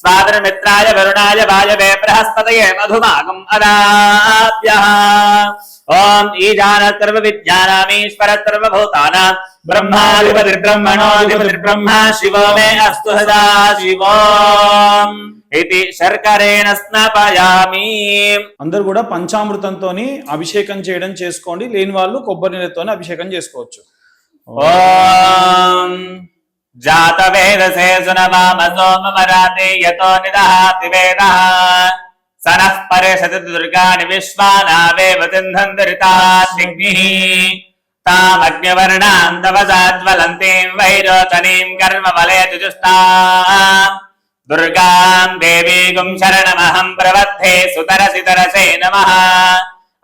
స్వాదరమిత్రాయ వరుణాయ వాయవే బృహస్పతయే మధుమాగం అదాభ్యః. ఓం ఈశాన సర్వ విద్యానామీశ్వర సర్వభూతానాం బ్రహ్మాధిపతిర్బ్రహ్మణోధిపతిర్బ్రహ్మ శివో మే అస్తు సదా శివోం. ఇది శర్కరేణ స్నాపయామి. అందరూ కూడా పంచామృతంతో అభిషేకం చేయడం చేసుకోండి. లేని వాళ్ళు కొబ్బరి నీళ్ళతోనే అభిషేకం చేసుకోవచ్చు. ఓం జాతవేదసే సునవామ సోమవరాతే యతో నిదహాతి వేదః సనః పరిషతి దుర్గాని విశ్వానావేవ తింధందరితాగ్నిః తామగ్నివర్ణాం తవసాజ్వలంతీం వైరోచనీం కర్మవలయజుష్టాం దుర్గాం దేవీగుం శరణమహం ప్రవద్ధే సుతరసితరసే నమః.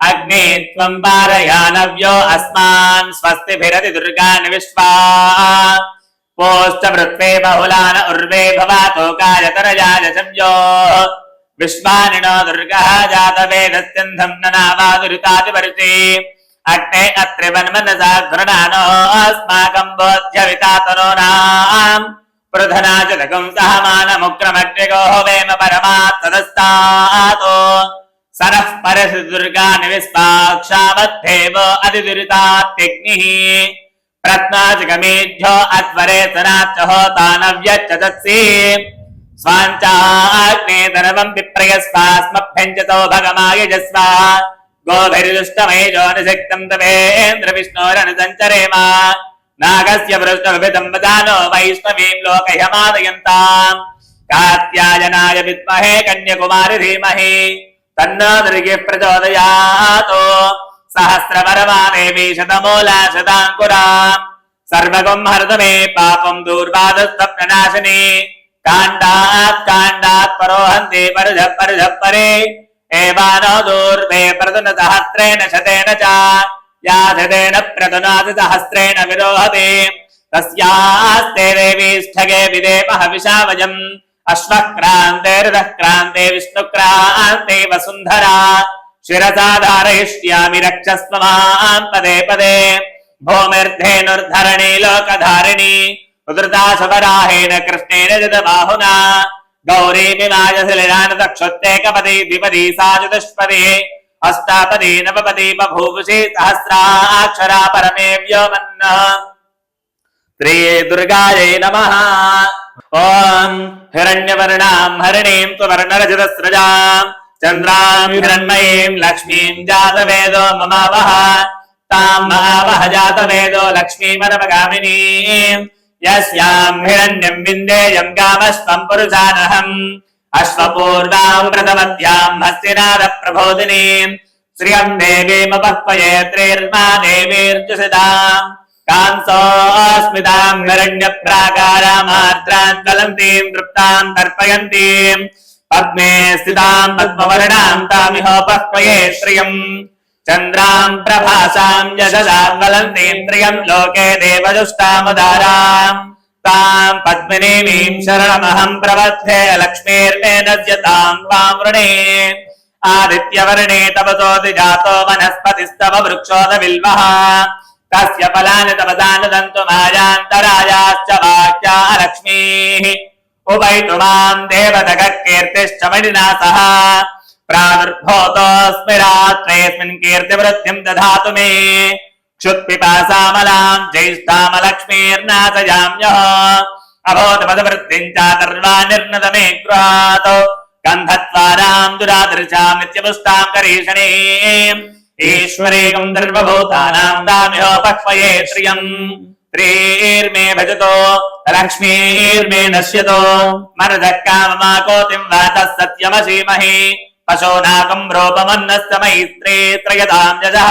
అగ్నే త్వం పారయానవ్యో అస్మాన్ స్వస్తిభిరతి దుర్గాన్ విశ్వా పోష్ట వృత్తే బహుళాన ఉర్వే భవాతో కాయతరయాయ సంయో విశ్వానినో దుర్గః జాతవేదస్యంధం ననావాదురితాదివర్తి అగ్నే అత్రివన్మనసా గృణానో అస్మాకం బోధ్యవితాతనోనాం పృధనాచలకం సహమానముగ్రమగ్నిగో హోవేమ పరమాత్తదస్తాతో సరః పరసి దుర్గాని విస్పాక్షామద్ధేవో అతిదురితాత్యగ్నిః ప్రత్నాచికమేధ్యో అధ్వరే సనాచ్చహో తానవ్యచ్చతత్సి స్వాంచాగ్నేతరవం విప్రయస్వాస్మభ్యంచతో భగమాయజస్వ గోభిర్దుష్టమేజో నిశక్తం తవేంద్ర విష్ణోరనుసంచరేమ నాగస్య పృష్ఠవితం వదానో వైష్ణవీం లోకయమాదయంతాం కాత్యాయనాయ విద్మహే కన్యకుమారి ధీమహి తన్నో దుర్గే ప్రచోదయాతో సహస్రవరమాదేవి శతమూలా శతాంకురాం సర్వగం హరత మే పాపం దూర్వాదస్తప్ననాశిని కాండాత్ పరోహంతి పరుధ పరే ఏవానో దూర్వే ప్రతున సహస్రేణ శతేన చ యా శతేన ప్రతునాతి సహస్రేణ విరోహతే తస్యాస్తే దేవి స్థగే విదేమః విశావజం అశ్వక్రాంతే రథక్రాంతే విష్ణుక్రాంతే వసుంధరా శిరసా ధారయిష్యామి రక్షస్వ మాం పదే పదే భూమిర్ధేనుర్ధరణి లోకధారిణి ఉధృతా శబరాహేన కృష్ణేన జతబాహునా గౌరీమిమాయశలిరానతక్షుత్తేకపది ద్విపది సా చతుష్పది అష్టాపది నవపది బభూషి సహస్రాక్షరా పరమే వ్యోమన్న శ్రీ దుర్గాయై నమః. ఓం హిరణ్యవర్ణాం హరిణీం సువర్ణరజతస్రజాం చంద్రాం హిరణ్మయీం లక్ష్మీం జాతవేదో మమావహ తాం మహావహ జాతవేదో లక్ష్మీమనవగామినీం యస్యాం హిరణ్యం విందేయం గామస్వం పురుషానహం అశ్వపూర్వాం ప్రథమద్యాం హస్తినాద ప్రబోధినీం శ్రియం దేవీమపహ్వయే త్రైర్మా దేవీర్జుషితాం కాంసోస్మితాం హిరణ్యప్రాకారామాత్రాం జ్వలంతీం తృప్తాం తర్పయంతీం పద్మే స్థితాం పద్మవర్ణాం తామిహోపహ్వయే శ్రియం చంద్రాం ప్రభాసాం యశసాం వలంతీం త్రియం లోకే దేవజుష్టాముదారాం తాం పద్మినీమీం శరణమహం ప్రబద్ధే లక్ష్మీర్మే నశ్యతాం త్వాం వృణే ఆదిత్యవర్ణే తపసోతి జాతో వనస్పతిస్తవ వృక్షోద విల్వః తస్య ఫలాని తపసానుదంతు మాయాంతరాయాశ్చ వాక్యా లక్ష్మీః ఉపైతు మాం దేవతగ కీర్తిశ్చ మణినా సహ ప్రాదుర్భూతోऽస్మి రాత్రేऽస్మిన్ కీర్తివృద్ధిం దధాతు మే క్షుత్పిపాసామలాం జ్యేష్ఠామలక్ష్మీర్నాశయామ్యః అభూతపదవృద్ధిం చాతర్వాణిర్నద మే గృహాత్ గంధత్వారాం దురాదృశామిత్యపుష్టాం కరీషణీం ఈశ్వరేకం సర్వభూతానాం దామిహోపహ్వయే శ్రియం శ్రీర్మే భజతో లక్ష్మీర్మే నశ్యతో మరదక్కామమాకోతిం వాతః సత్యమసీమహి పశూనాకం రూపమన్నస్త మైత్రే త్రయతాం యజః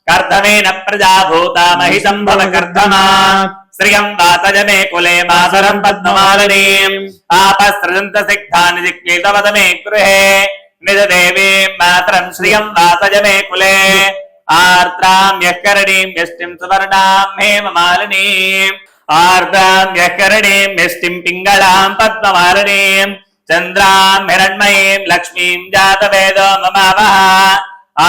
కర్ధమేన ప్రజాభూతా మహిషంభవ కర్ధమా శ్రియం వాతజ మే కులే మాసరం పద్మమాలినీం ఆపస్రజంత సిగ్ధాని జిక్లీతవద మే గృహే నిజ దేవీం మాతరం శ్రియం వాతజ మే కులే ఆర్ద్రాం యఃకరణీం యష్టిం సువర్ణాం హేమమాలినీం ఆర్ద్రాం యఃకరణీం యష్టిం పింగళాం పద్మమాలినీం చంద్రాం హిరణ్మయీం లక్ష్మీం జాతవేదో మమావహ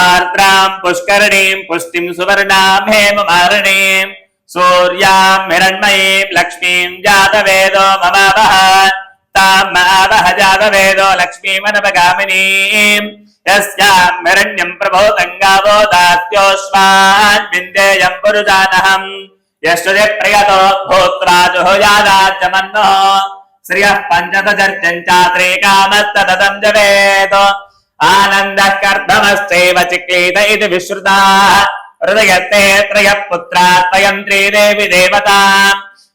ఆర్ద్రాం పుష్కరణీం పుష్టిం సువర్ణాం హేమమాలినీం సూర్యాం హిరణ్మయీం లక్ష్మీం జాతవేదో మమావహ తాం మమావహ జాతవేదో లక్ష్మీమనవగామినీం యస్యాం హిరణ్యం ప్రభూతం గావో దాస్యోశ్వాన్ విందేయం పురుషానహం యశ్వజ ప్రియతో భూత్వా జుహుయాదాచమన్నో శ్రియః పంచదశర్చం చాత్రేకామస్తదం జవేత్ ఆనందః కర్ధమశ్చైవ చిక్లీత ఇది విశ్రుతా హృదయతే త్రయః పుత్రా త్వయం త్రిదేవి దేవతా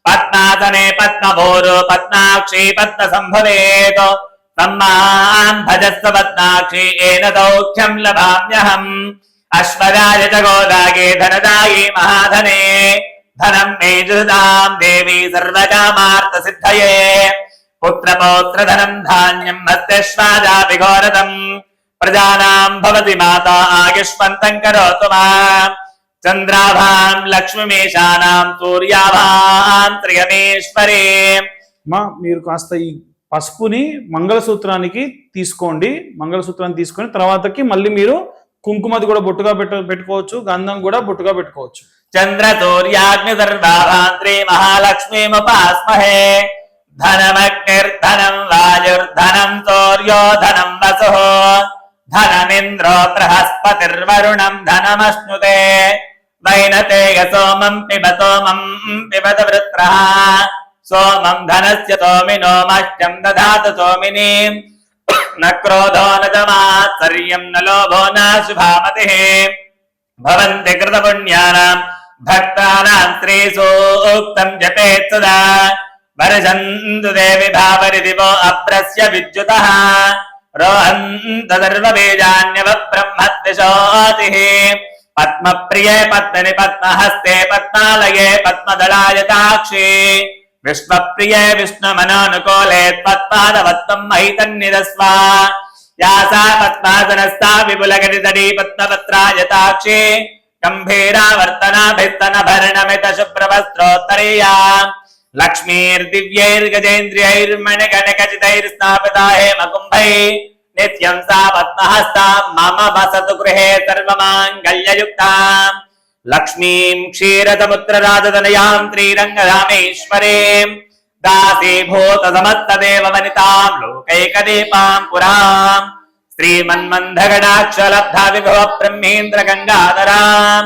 పద్మాసనే పద్మభూరు పద్మాక్షీ పద్మ సంభవేత్ తమ్మాం భజస్వ పద్మాక్షి ఏన దౌఖ్యం లభామ్యహం అశ్వరాయ చ గోదాగే ధనదాయీ మహాధనే ధనం మే జుదాం దేవి సర్వకామార్థ సిద్ధయే పుత్రపౌత్ర ధనం ధాన్యం మత్స్వాదా విఘోరతం ప్రజానాం భవతి మాతా ఆయుష్మంతం కరోతు మాం చంద్రాభాం లక్ష్మీమేషానాం సూర్యాభాం త్రియమేశ్వరే. మా మీరు కాస్త ఈ పసుపుని మంగళసూత్రానికి తీసుకోండి. మంగళసూత్రాన్ని తీసుకొని తర్వాతకి మళ్ళీ మీరు కుంకుమది కూడా బొట్టుగా పెట్టుకోవచ్చు, గంధం కూడా బొట్టుగా పెట్టుకోవచ్చు. చంద్ర సూర్యాగ్ని సర్వాభాంత్రి మహాలక్ష్మీముపాస్మహే. ధనమగ్నిర్ధనం వాయుర్ధనం సూర్యో ధనం వసుః. ధనమింద్రో బృహస్పతిర్వరుణం ధనమశ్నుతే. వైనతేయ సోమం పిబత వృత్రః. సోమం ధనస్య సోమినో మహ్యం దధాతు సోమిని. న క్రోధో న చ మాత్సర్యం న లోభో న శుభామతిః. భవంతి కృతపుణ్యానాం భక్తానాం శ్రీసూక్తం జపేత్ సదా. వర్షन्तు దేవి భావరి దివో అభ్రస్య విద్యుతః. రోహంత సర్వబీజాన్యవ బ్రహ్మద్విషోతిః. పద్మప్రియే పద్మిని పద్మహస్తే పద్మాలయే పద్మదళాయతాక్షి. విశ్వప్రియే విష్ణుమనోనుకూలే పద్మాదవత్తం మహితన్నిదస్వ. యాసా పద్మాసనస్థా విపులగటితడీ పద్మపత్రాయతాక్షి. గంభీరావర్తనాభిస్తన భరణమిత శుభ్రవస్త్రోత్తరీయా. లక్ష్మీర్దివ్యైర్గజేంద్రియైర్మణిగణకచితైర్స్నాపితా హేమకుంభై. నిత్యం సా పద్మహస్తా మమ వసతు గృహే సర్వమాంగళ్యయుక్తాం. లక్ష్మీం క్షీరసముద్రరాజతనయాం శ్రీరంగరామేశ్వరీం. దాసీభూత సమస్తదేవ వనితాం లోకైకదీపాం పురాం. శ్రీమన్మందగణాక్షలబ్ధ విభవ బ్రహ్మేంద్ర గంగాధరాం.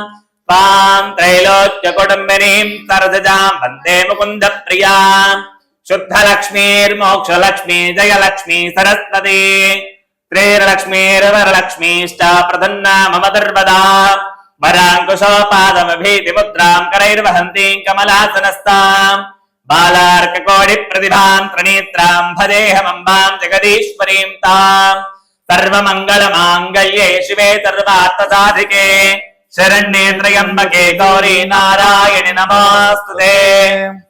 తాం త్రైలోక్య కుటుంబినీం సరసజాం వందే ముకుంద ప్రియాం. శుద్ధలక్ష్మీర్మోక్షలక్ష్మీ జయలక్ష్మీ సరస్వతీ. శ్రీరలక్ష్మీర్వరలక్ష్మీశ్చ ప్రసన్నా మమ సర్వదా. వరాంకుశోపాదమభీతిముద్రాం కరైర్వహంతీం కమలాసనస్తాం. బాలార్కకోడి ప్రతిభాం త్రినేత్రాం భజేహమంబాం జగదీశ్వరీం తాం. సర్వమంగళమాంగళ్యే శివే సర్వార్థసాధికే. శరణ్యే త్రయంబకే గౌరీ నారాయణి నమోస్తుతే.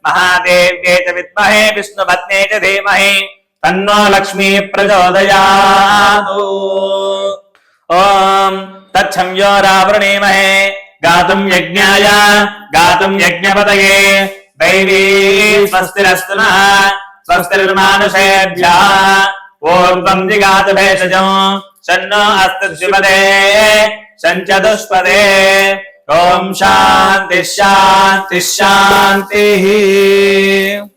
మహాదేవ్యే చ విద్మహే విష్ణుపత్నే చ ధీమహి తన్నో లక్ష్మీ ప్రచోదయాతు. ఓం తచ్చంయో రావృణీమహే గాతుం యజ్ఞాయ గాతుం యజ్ఞపతయే. దైవీ స్వస్తిరస్తు నః స్వస్తిర్మానుషేభ్యః. పూర్వం జిగాతు భేషజం షన్నో అస్తు ద్విపదే సంచతుష్పదే. ఓం శాంతి శాంతి శాంతి.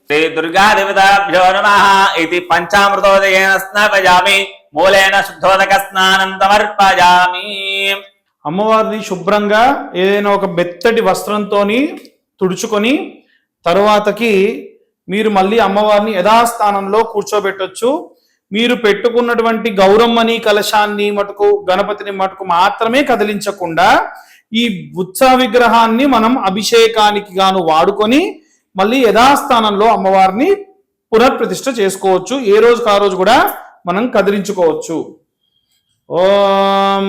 శ్రీ దుర్గాదేవతాభ్యో నమః ఇది పంచామృతోదయేన స్నాపయామి. మూలేన శుద్ధోదక స్నానం సమర్పయామి. అమ్మవారిని శుభ్రంగా ఏదైనా ఒక మెత్తటి వస్త్రంతోని తుడుచుకొని తరువాతకి మీరు మళ్ళీ అమ్మవారిని యథాస్థానంలో కూర్చోబెట్టొచ్చు. మీరు పెట్టుకున్నటువంటి గౌరమ్మని కలశాన్ని మటుకు గణపతిని మటుకు మాత్రమే కదిలించకుండా ఈ ఉత్సవ విగ్రహాన్ని మనం అభిషేకానికి గాను వాడుకొని మళ్ళీ యథాస్థానంలో అమ్మవారిని పునఃప్రతిష్ఠ చేసుకోవచ్చు. ఏ రోజుకు ఆ రోజు కూడా మనం కదిలించుకోవచ్చు. ఓం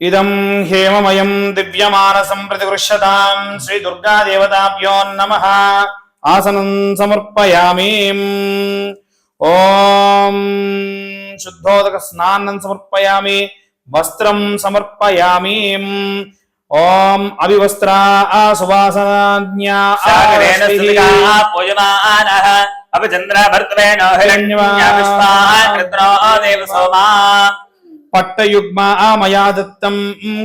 ఇదం హేమమయం దివ్యమానసం ప్రతిగృహ్యతాం. శ్రీ దుర్గా దేవతాభ్యో నమః. ఆసనం సమర్పయామి. ఓం శుద్ధోదక స్నానం సమర్పయామి. వస్త్రం సమర్పయామి. ఓం అవివస్త్రా సువాసనాజ్ఞా పూజమానః. అభిచంద్ర భర్తవేణ హిరణ్యవాష్పాకృత్రో దేవ సోమా. పట్టయుగ్మ మయా దత్తం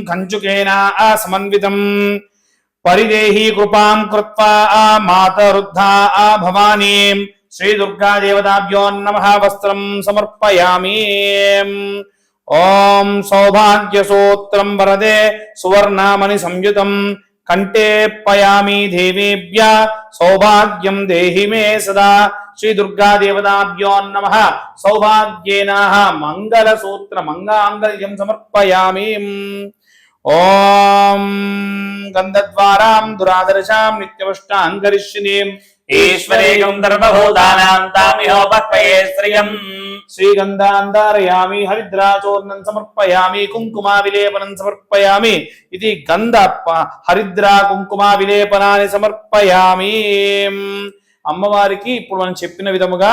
కంచుకేన సమన్వితం. పరిదేహి కృపాం కృత్వా మాతరుద్ధా భవానీ. శ్రీ దుర్గా దేవతాభ్యో నమః. వస్త్రం సమర్పయామి. ఓం సౌభాగ్యసూత్రం వరదే సువర్ణమణి సంయుతం. కంఠేపయామి దేవేభ్య సౌభాగ్యం దేహి మే సదా. శ్రీ దుర్గా దేవతాభ్యో నమః. సౌభాగ్యేన మంగళసూత్ర మంగాంగల్యం సమర్పయామి. ఓం గంధద్వారాం దురాదర్శాం నిత్యముష్టాం కరిష్యే. ఈశ్వరేకం సర్వభూతానాం తామిహోపక్వయే శ్రియం శ్రీగంధాంధారయామి హరిద్రాచూర్ణం సమర్పయామి కుంకుమా విలేపనం సమర్పయామి ఇది గంధ హరిద్రా కుంకుమా విలేపనాన్ని సమర్పయామి. అమ్మవారికి ఇప్పుడు మనం చెప్పిన విధముగా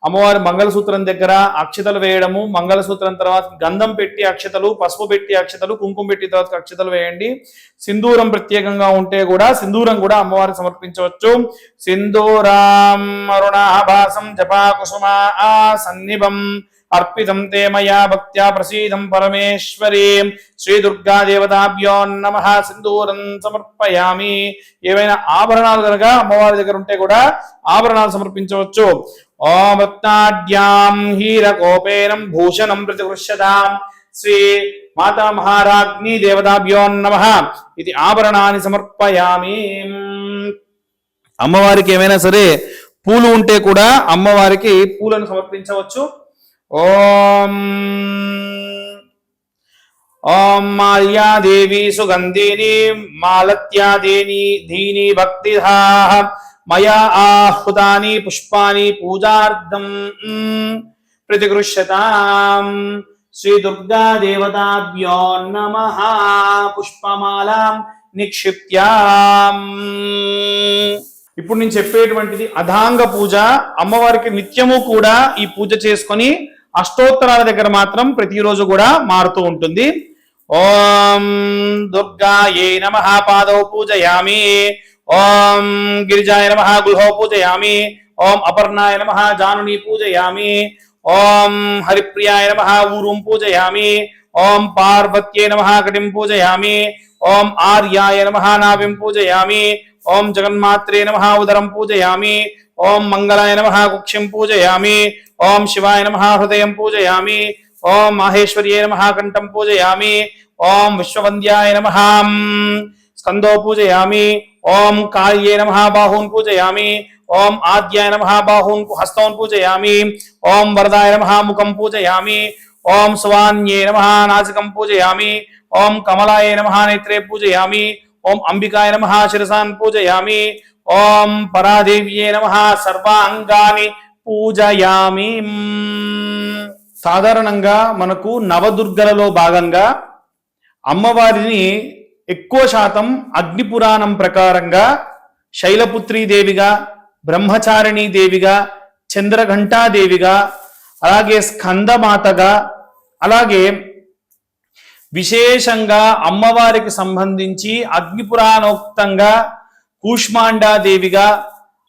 అమ్మవారి మంగళసూత్రం దగ్గర అక్షతలు వేయడము, మంగళసూత్రం తర్వాత గంధం పెట్టి అక్షతలు, పసుపు పెట్టి అక్షతలు, కుంకుమ పెట్టి తర్వాత అక్షతలు వేయండి. సింధూరం ప్రత్యేకంగా ఉంటే కూడా సింధూరం కూడా అమ్మవారికి సమర్పించవచ్చు. సింధూరాం అరుణాభాసం జపా కుసుమా సన్నిభం అర్పితం తే మయా భక్త్యా ప్రసీదం పరమేశ్వరీ శ్రీ దుర్గా దేవతాభ్యో నమః. సింధూరం సమర్పయామి. ఏవైనా ఆభరణాలు కనుక అమ్మవారి దగ్గర ఉంటే కూడా ఆభరణాలు సమర్పించవచ్చు. ఓం రత్నాఢ్యాం హీరకోపేనం భూషణం ప్రతిగృహ్యతాం శ్రీ మాతా మహారాజ్ఞి దేవతాభ్యో నమః. ఇది ఆభరణాన్ని సమర్పయామి. అమ్మవారికి ఏమైనా సరే పూలు ఉంటే కూడా అమ్మవారికి పూలను సమర్పించవచ్చు. ఓం ఓం మాల్యాదేవి సుగంధిని మాలత్యాదేని ధీని భక్తిధాః మయా ఆహుతాని పుష్పాని పూజార్థం ప్రతిగృహ్యతాం శ్రీ దుర్గా దేవతాభ్యో నమః. పుష్పమాలాం నిక్షిప్యాం. ఇప్పుడు నేను చెప్పేటువంటిది అధాంగ పూజ. అమ్మవారికి నిత్యము కూడా ఈ పూజ చేసుకొని అష్టోత్తరాల దగ్గర మాత్రం ప్రతిరోజు కూడా మారుతూ ఉంటుంది. ఓం దుర్గాయై నమః పాదౌ పూజయామి. ఓం గిరిజాయ నమః గృహో పూజయామి. ఓం అపర్ణాయ నమః జానుని పూజయామి. ఓం హరిప్రియాయ నమః ఊరుం పూజయామి. ఓం పార్వత్యై నమః కటిం పూజయామి. ఓం ఆర్యాయ నమః నాభిం పూజయామి. ఓం జగన్మాత్రే నమః ఉదరం పూజయామి. ఓం మంగళాయ నమః కుక్షిం పూజయామి. ఓం శివాయ నమః హృదయం పూజయామి. ఓం మాహేశ్వర్యై నమః కంఠం పూజయామి. ఓం విశ్వవంద్యాయ నమః స్కందో పూజయామి. ఓం కాళ్యై నమః బాహూన్ పూజయామి. ఓం ఆద్యాయ నమః బాహూన్ హస్తౌన్ పూజయామి. ఓం వరదాయ నమః ముఖం పూజయామి. ఓం సువాన్యై నమః నాసికం పూజయామి. ఓం కమలాయ నమః నేత్రే పూజయామి. ఓం అంబికాయ నమః శిరసాన్ పూజయామి. ఓం పరాదేవ్యే నమః సర్వాంగాని పూజయామి. సాధారణంగా మనకు నవదుర్గలలో భాగంగా అమ్మవారిని ఎక్కువ శాతం అగ్ని పురాణం ప్రకారంగా శైలపుత్రీ దేవిగా, బ్రహ్మచారిణీ దేవిగా, చంద్రఘంటాదేవిగా, అలాగే స్కందమాతగా, అలాగే విశేషంగా అమ్మవారికి సంబంధించి అగ్నిపురాణోక్తంగా కూష్మాండాదేవిగా,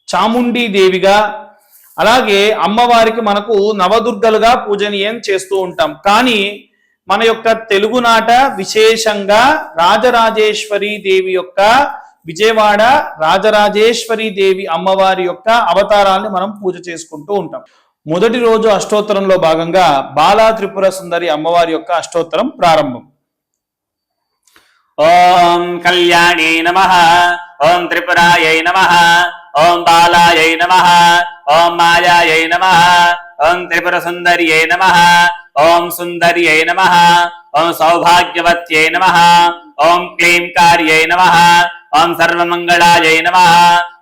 చాముండీ దేవిగా, అలాగే అమ్మవారికి మనకు నవదుర్గలుగా పూజనీయం చేస్తూ ఉంటాం. కానీ మన యొక్క తెలుగునాట విశేషంగా రాజరాజేశ్వరి దేవి యొక్క విజయవాడ రాజరాజేశ్వరి దేవి అమ్మవారి యొక్క అవతారాన్ని మనం పూజ చేసుకుంటూ ఉంటాం. మొదటి రోజు అష్టోత్తరంలో భాగంగా బాలా త్రిపుర సుందరి అమ్మవారి యొక్క అష్టోత్తరం ప్రారంభం. ఓం కళ్యాణీ నమః. ఓం త్రిపురాయై నమః. ఓం బాలాయై నమః. ఓం మాయాయై నమః. ఓం త్రిపుర సుందర్యై నమః. ఓం సుందర్యై నమః. ఓం సౌభాగ్యవత్యై నమః. ఓం క్లీంకార్యై నమః. ఓం సర్వమంగళాయై నమః.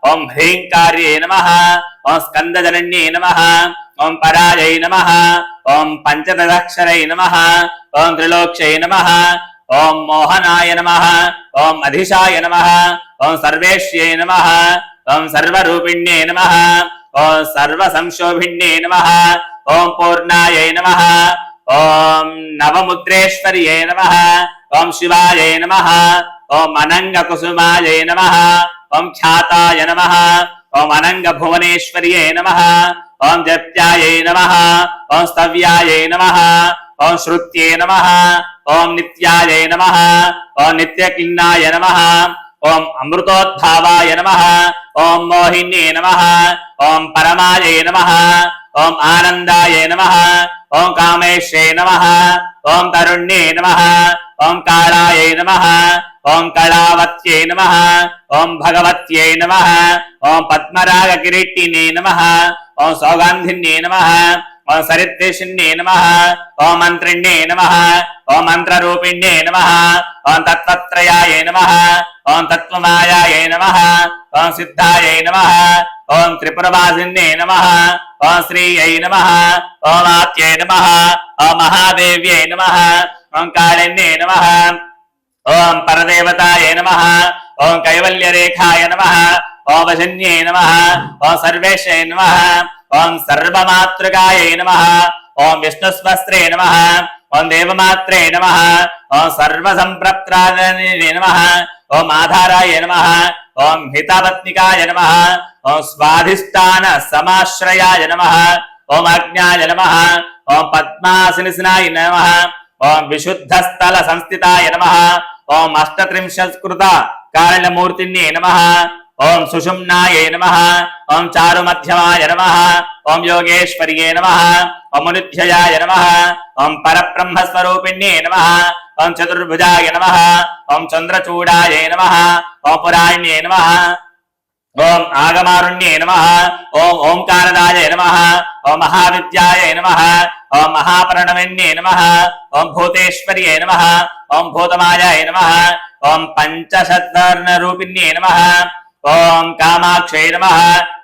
ఓం హ్రీంకార్యై నమః. ఓం స్కందజనన్యై నమః. ఓం పరాయై నమః. ఓం పంచదశాక్షరై నమః. ఓం త్రిలోక్యై నమః. ఓం మోహనాయ నమః. ఓం అధిశాయ నమః. ఓం సర్వేష్యై నమః. ఓం సర్వరూపిణ్యై నమః. ఓం సర్వసంశోభిన్యై నమః. ఓం పూర్ణాయై నమః. ఓం నవముద్రేశ్వర్యై నమః. ఓం శివాయై నమః. ఓం అనంగకుసుమాయై నమః. ఓం ఖ్యాతాయ నమః. ఓం అనంగభువనేశ్వర్యై నమః. ఓం జప్యాయై నమః. ఓం స్తవ్యాయై నమః. ఓం శ్రుత్యై నమః. ఓం నిత్యాయై నమః. ఓం నిత్యక్లిన్నాయ నమః. ఓం అమృతోద్భావాయ నమః. ఓం మోహిన్యై నమః. ఓం పరమాయై నమః. ఓం ఆనందాయ నమః. ఓం కామేశ్వై నమః. ఓం తరుణ్యై నమః. ఓం కాళాయై నమః. ఓం కళావత్యై నమః. ఓం భగవత్యై నమః. ఓం పద్మరాగ కిరీటినే నమః. ఓం సౌగంధిన్యై నమః. ఓం సరిద్దేశిన్యే నమః ఓం మంత్రిణ్యే నమః ఓం మంత్రరూపిణ్యే నమః ఓం తత్వత్రయాయ నమః ఓం తత్వమాయాయ నమః ఓం సిద్ధాయ నమః ఓం త్రిపురవాసిన్యే నమః ఓం శ్రీయై నమః ఓం ఆత్యై నమః ఓం మహాదేవ్యై నమః ఓం కాళిన్యే నమః ఓం పరదేవతాయ నమః ఓం కైవల్యరేఖాయ నమః ఓం వశన్యే నమః ఓం సర్వేశే నమః ఓం సర్వమాతృకాయ నమః ఓం విష్ణుస్వస్త్రే నమః ఓం దేవమాత్రే నమః ఓం సర్వసంప్రాప్తాయ నమః ఓం ఆధారాయ నమః ఓం హితపత్నికాయ నమః ఓం స్వాధిష్టాన సమాశ్రయాయ నమః ఓం అజ్ఞాయ నమః ఓం పద్మాసనస్నాయ నమః ఓం విశుద్ధస్థల సంస్థితాయ నమః ఓం అష్టత్రింశత్కృత కారణమూర్తిన్యే నమః ఓం సుషుమ్నాయ నమః ఓం చారుమధ్యమాయ నమః ఓం యోగేశ్వర్యే నమః ఓం మునిధ్యయాయ నమః ఓం పరబ్రహ్మస్వరూపిణ్యే నమః ఓం చతుర్భుజాయ నమః ఓం చంద్రచూడాయ నమః ఓం పురాణ్యే నమః ఓం ఆగమారుణ్యే నమః ఓం ఓంకారదాయ నమః ఓం మహావిద్యాయ నమః ఓం మహాప్రణవన్యే నమః ఓం భూతేశ్వర్యే నమః ఓం భూతమాయాయ నమః ఓం పంచశతవర్ణరూపిణ్యే నమః ఓం కామాక్షై నమః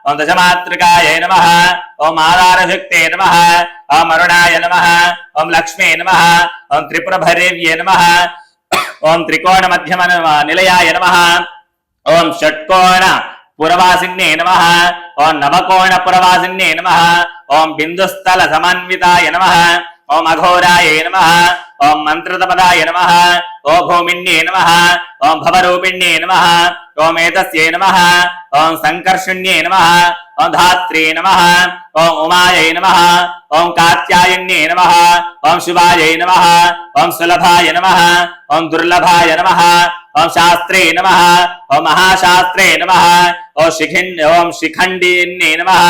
ఓం దశమాతృకాయ నమః ఓం ఆధారశక్తే నమః ఓం అరుణాయ నమః ఓం లక్ష్మే నమః ఓం త్రిపురభైరవ్యే నమః ఓం త్రికోణ మధ్యమ నిలయాయ నమః ఓం షట్కోణ పురవాసిన్యే నమః ఓం నవకోణ పురవాసిన్యే నమః ఓం బిందుస్థల సమన్వితాయ నమః ఓం అఘోరాయ నమః ఓం మంత్రతపదాయ నమః ఓం భూమిన్యే నమః ఓం భవరూపిణ్యే నమః ఓం ఏతస్యై నమః ఓం సంకర్షణ్యే నమః ఓం ధాత్రే నమః ఓం ఉమాయై నమః ఓం కాత్యాయన్యే నమః ఓం శివాయై నమః ఓం సులభాయ నమః ఓం దుర్లభాయ నమః ఓం శాస్త్రే నమః ఓం మహాశాస్త్రే నమః ఓం శిఖండిన్యే నమః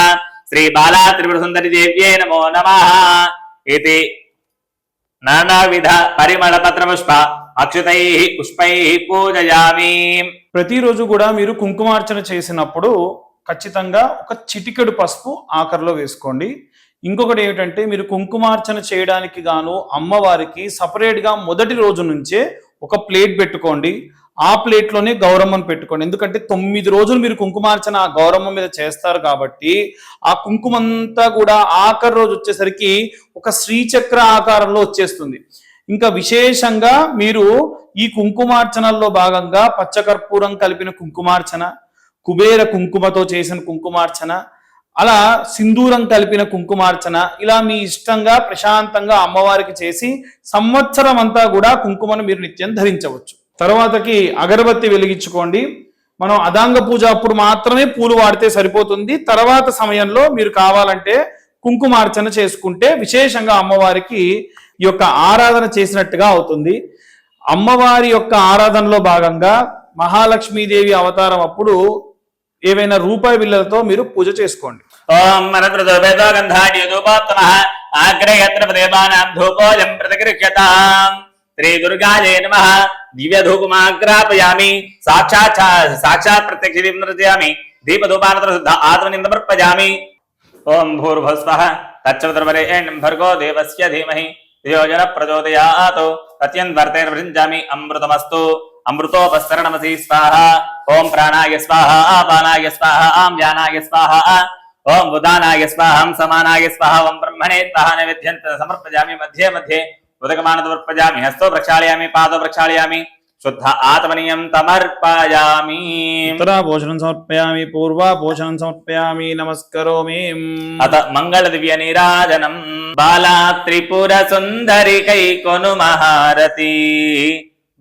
శ్రీ బాలా త్రిపుర సుందరి దేవ్యే నమో నమః ఇది నానావిధ పరిమళ పత్ర పుష్ప అక్షతై పుష్పై పూజయామి. ప్రతిరోజు కూడా మీరు కుంకుమార్చన చేసినప్పుడు ఖచ్చితంగా ఒక చిటికెడు పసుపు ఆఖరిలో వేసుకోండి. ఇంకొకటి ఏమిటంటే మీరు కుంకుమార్చన చేయడానికి గాను అమ్మవారికి సపరేట్గా మొదటి రోజు నుంచే ఒక ప్లేట్ పెట్టుకోండి. ఆ ప్లేట్లోనే గౌరమ్మను పెట్టుకోండి. ఎందుకంటే 9 రోజులు మీరు కుంకుమార్చన ఆ గౌరమ్మ మీద చేస్తారు కాబట్టి ఆ కుంకుమంతా కూడా ఆఖరి రోజు వచ్చేసరికి ఒక శ్రీచక్ర ఆకారంలో వచ్చేస్తుంది. ఇంకా విశేషంగా మీరు ఈ కుంకుమార్చనల్లో భాగంగా పచ్చకర్పూరం కలిపిన కుంకుమార్చన, కుబేర కుంకుమతో చేసిన కుంకుమార్చన, అలా సింధూరం కలిపిన కుంకుమార్చన, ఇలా మీ ఇష్టంగా ప్రశాంతంగా అమ్మవారికి చేసి సంవత్సరం అంతా కూడా కుంకుమను మీరు నిత్యం ధరించవచ్చు. తర్వాతకి అగరబత్తి వెలిగించుకోండి. మనం అదాంగ పూజ అప్పుడు మాత్రమే పూలు వాడితే సరిపోతుంది. తర్వాత సమయంలో మీరు కావాలంటే కుంకుమార్చన చేసుకుంటే విశేషంగా అమ్మవారికి ఈ యొక్క ఆరాధన చేసినట్టుగా అవుతుంది. అమ్మవారి యొక్క ఆరాధనలో భాగంగా మహాలక్ష్మీదేవి అవతారం అప్పుడు ఏవైనా రూపాయి బిళ్ళలతో మీరు పూజ చేసుకోండి. ఓం మనద్రదోపేతో గంధాడి ధూపోత్తమః ఆగ్రయత్ర దేవానాం ధూపోజం ప్రతిగృహ్యతాం. శ్రీ దుర్గాయే నమః దివ్య ధూపమాగ్రాపయామి. సాక్షాత్ ప్రత్యక్ష దీపం దర్శయామి. దీపధూపానంతర శుద్ధ ఆత్మనిందమర్పయామి. ఓం భూర్భువః తచ్చవితుర్వరేణ్యం భర్గో దేవస్య ధీమహి ధియో యనః ప్రచోదయాత్. తత్యన్వర్తేన ప్రతించామి. అమృతమస్తు. అమృతోపసరణమసి స్వాహ. ఓం ప్రాణాయ స్వాహ, అపానాయ స్వాహ, ఆం వ్యానాయ స్వాహ, ఓం ఉదానాయ స్వాహ, సమానాయ స్వాహ, ఓం బ్రహ్మణే స్వాహ. నైవేద్యం సమర్పయామి. మధ్యే మధ్యే ఉదకమానదర్పయామి. హస్తో ప్రక్షాళయామి, పాదో ప్రక్షాళయామి. శుద్ధ ఆత్మనీయం సమర్పయామి. ఉత్తరా భోజనం సమర్పయామి, పూర్వా భోజనం సమర్పయామి. నమస్కరోమి. అత మంగళ దివ్య నీరాజనం. బాలా త్రిపుర సుందరి కై కొను మహారతి.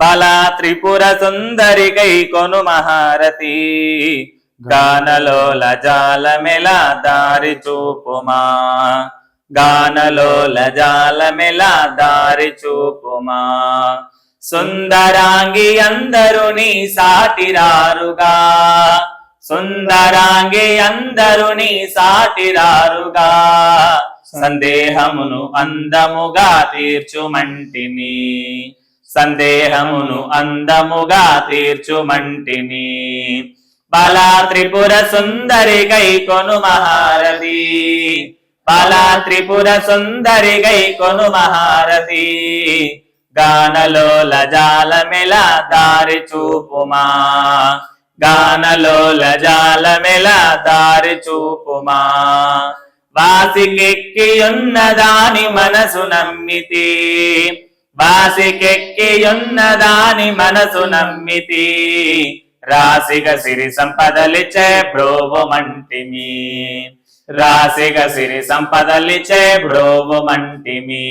బాలా త్రిపుర సుందరి కై కొను మహారతి. గానలోల జాలమెలా దారి చూపుమా. గానలోల జాలమెలా దారి చూపుమా. సుందరాంగి అందరు నీ సాటిరారుగా. సుందరాంగి అందరు నీ సాటిరారుగా. సందేహమును అందముగా తీర్చుమంటిని. సందేహమును అందముగా తీర్చుమంటిని. బాలా త్రిపుర సుందరి కై కొను మహారతి. బాలా త్రిపుర సుందరి గై కొను మహారతి గానలోల జాలమెల దారి చూపుమా గానలోల జాలమెల దారి చూపుమా వాసికెక్కియున్నదాని మనసు నమ్మితి వాసికెక్కియున్నదాని మనసు నమ్మితి రాశిగ సిరి సంపదలిచే బ్రోవమంటిమి రాశిగ సిరి సంపదలిచే బ్రోవమంటిమి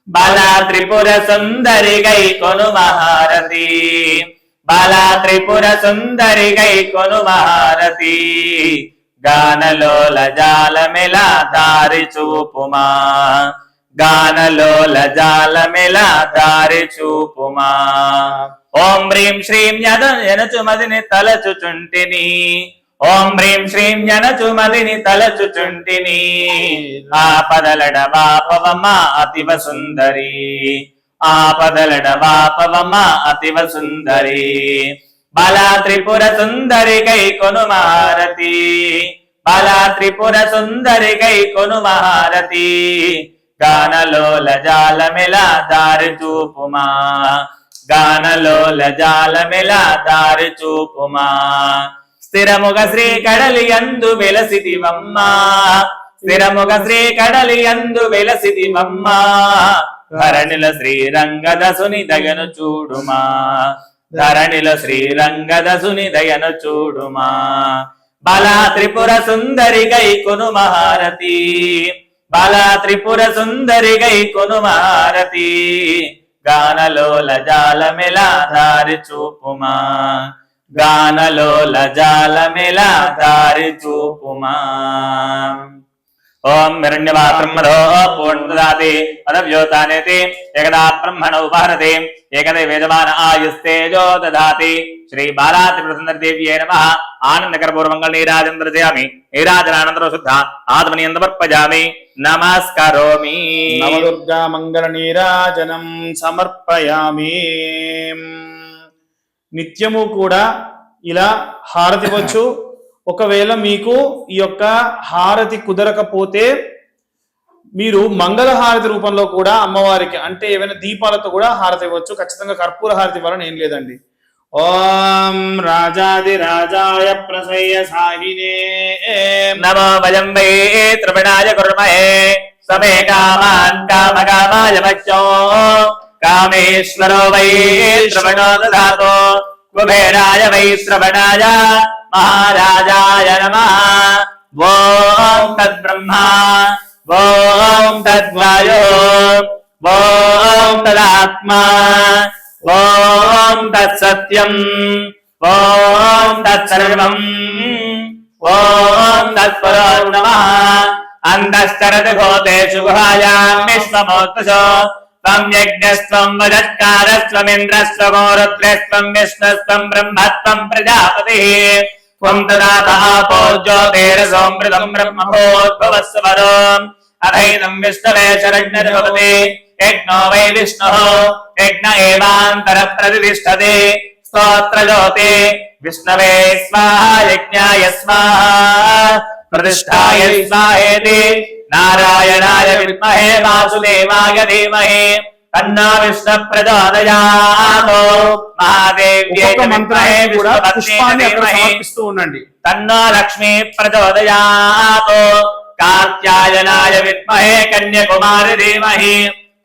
బాలా త్రిపుర సుందరి గై కొను మహారతి బాలా త్రిపుర సుందరి గై కొను మహారతి గానలోల జాలమెల దారి చూపుమా గానలోల జాలమెల దారి చూపుమా ఓం హ్రీం శ్రీం యనచుమదిని తలచుచుంటిని ఓం హ్రీం శ్రీం యనచుమదిని తలచుచుంటిని ఆపదలడ వాపవమ్మ అతివ సుందరి ఆపదలడ వాపవమ్మ అతివ సుందరి బాలా త్రిపుర సుందరి గై కొను మహారతి బాలా త్రిపుర సుందరి గై కొను మహారతి గానలోల జాలమెల దారి చూపుమా గానలోల జాలమెల దారి చూపుమా స్థిరముగ శ్రీ కడలి యందు వెలసిదివమ్మ స్థిరముగ శ్రీ కడలి యందు వెలసిదివమ్మ ధరణిల శ్రీరంగదసుని దయను చూడుమా ధరణిల శ్రీరంగదసుని దయను చూడుమా బాలా త్రిపుర సుందరి గై కొను మహారతి బాలా త్రిపుర సుందరి గై కొను మహారతి గానలోల జాలమెల దారి చూపుమా గానలోల జాలమెల దారి చూపుమా ఓం హిరణ్యపాత్రమధో పూర్ణదాతి పదవ్యోతానేతి ఏకదా బ్రహ్మణ ఉపహరతి ఏకదే వేదమాన ఆయుస్తేజో దదాతి శ్రీ బాలా త్రిపుర సుందరి దేవ్యై నమః ఆనందకరపూర్వకంగా నీరాజంద్రజయామి నీరాజనానంతరం శుద్ధ ఆత్మని సమర్పయామి నమస్కరోమి నవదుర్గా మంగళ నీరాజనం సమర్పయామి. నిత్యము కూడా ఇలా హారతి ఇవ్వచ్చు. ఒకవేళ మీకు ఈ యొక్క హారతి కుదరకపోతే మీరు మంగళ హారతి రూపంలో కూడా అమ్మవారికి అంటే ఏమైనా దీపాలతో కూడా హారతి ఇవ్వచ్చు. ఖచ్చితంగా కర్పూర హారతి ఇవ్వాలని ఏం లేదండి. ఓం రాజాది రాజాయ ప్రసయ్య సాహినే నమో వయం వై త్రివిణాయ కుర్మహే సమే కామాన్ కామకామాయ మహ్యో కామేశ్వరో వై త్రివిణో దధాతో కుబేరాయ వై శ్రవణాయ మహారాజాయ నమః. ఓం తద్బ్రహ్మా ఓం తద్వాయో ఓం తదాత్మా ఓం తత్సత్యం ఓం తత్సర్వం ఓం తత్పరో నమః. అంతశ్చరతి భూతేషు గుహాయాం విశ్వమోత్సో త్వం యజ్ఞస్త్వం వదత్కారస్త్వమింద్రస్త్వం రుద్రస్త్వం విష్ణుస్త్వం బ్రహ్మత్వం ప్రజాపతిః త్వం తదాతః జ్యోతిరసోమృతం బ్రహ్మభూద్భువస్వరో అభైదం విష్ణవే శరణ్యర్భవతి యజ్ఞో వై విష్ణుః యజ్ఞ ఏవాంతర ప్రతిష్ఠతే స్తోత్రజ్యోతి విష్ణవే స్వాహా యజ్ఞాయ స్వాహా ప్రతిష్ఠాయ స్వాహేతి నారాయణాయ విద్మహే వాసుదేవాయ ధీమహి తన్నో విష్ణు ప్రచోదయాత్. మహాదేవ్యై విద్మహే విష్ణుపత్ని ధీమహి తన్నో లక్ష్మీ ప్రచోదయాత్. కాత్యాయనాయ విద్మహే కన్యాకుమారి ధీమహి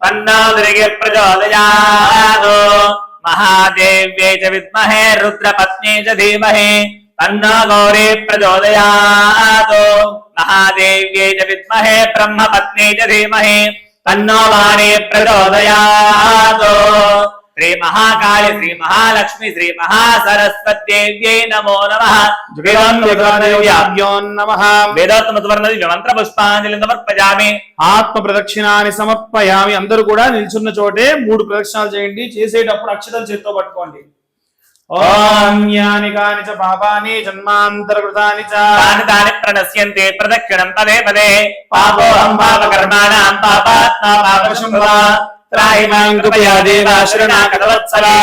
తన్నో దుర్గే ప్రచోదయాత్. మహాదేవ్యై చ విద్మహే రుద్రపత్ని చ ధీమహి తన్నో గౌరీ ప్రచోదయాత్. మహాదేవ్యై చ విద్మహే బ్రహ్మపత్ని చ ధీమహి తన్నో వాణి ప్రచోదయాత్. శ్రీ మహాకాళి శ్రీ మహాలక్ష్మి శ్రీ మహాసరస్వత్యేవ్యై నమో నమః. వేదోత్తమవర్ణ మంత్ర పుష్పాంజలి సమర్పయామి. ఆత్మ ప్రదక్షిణాన్ని సమర్పయామి. అందరూ కూడా నిల్చున్న చోటే 3 ప్రదక్షిణాలు చేయండి. చేసేటప్పుడు అక్షతలు చేత్తో పట్టుకోండి. ఓం యాని కాని చ పాపాని జన్మాంతరకృతాని చ తాని ప్రణశ్యంతే ప్రదక్షిణం పదే పదే. పాపోహం పాపకర్మాణాం పాపాత్మా పాపశంభవ త్రాహి మాం కృపయా దేవ శరణాగతవత్సలే.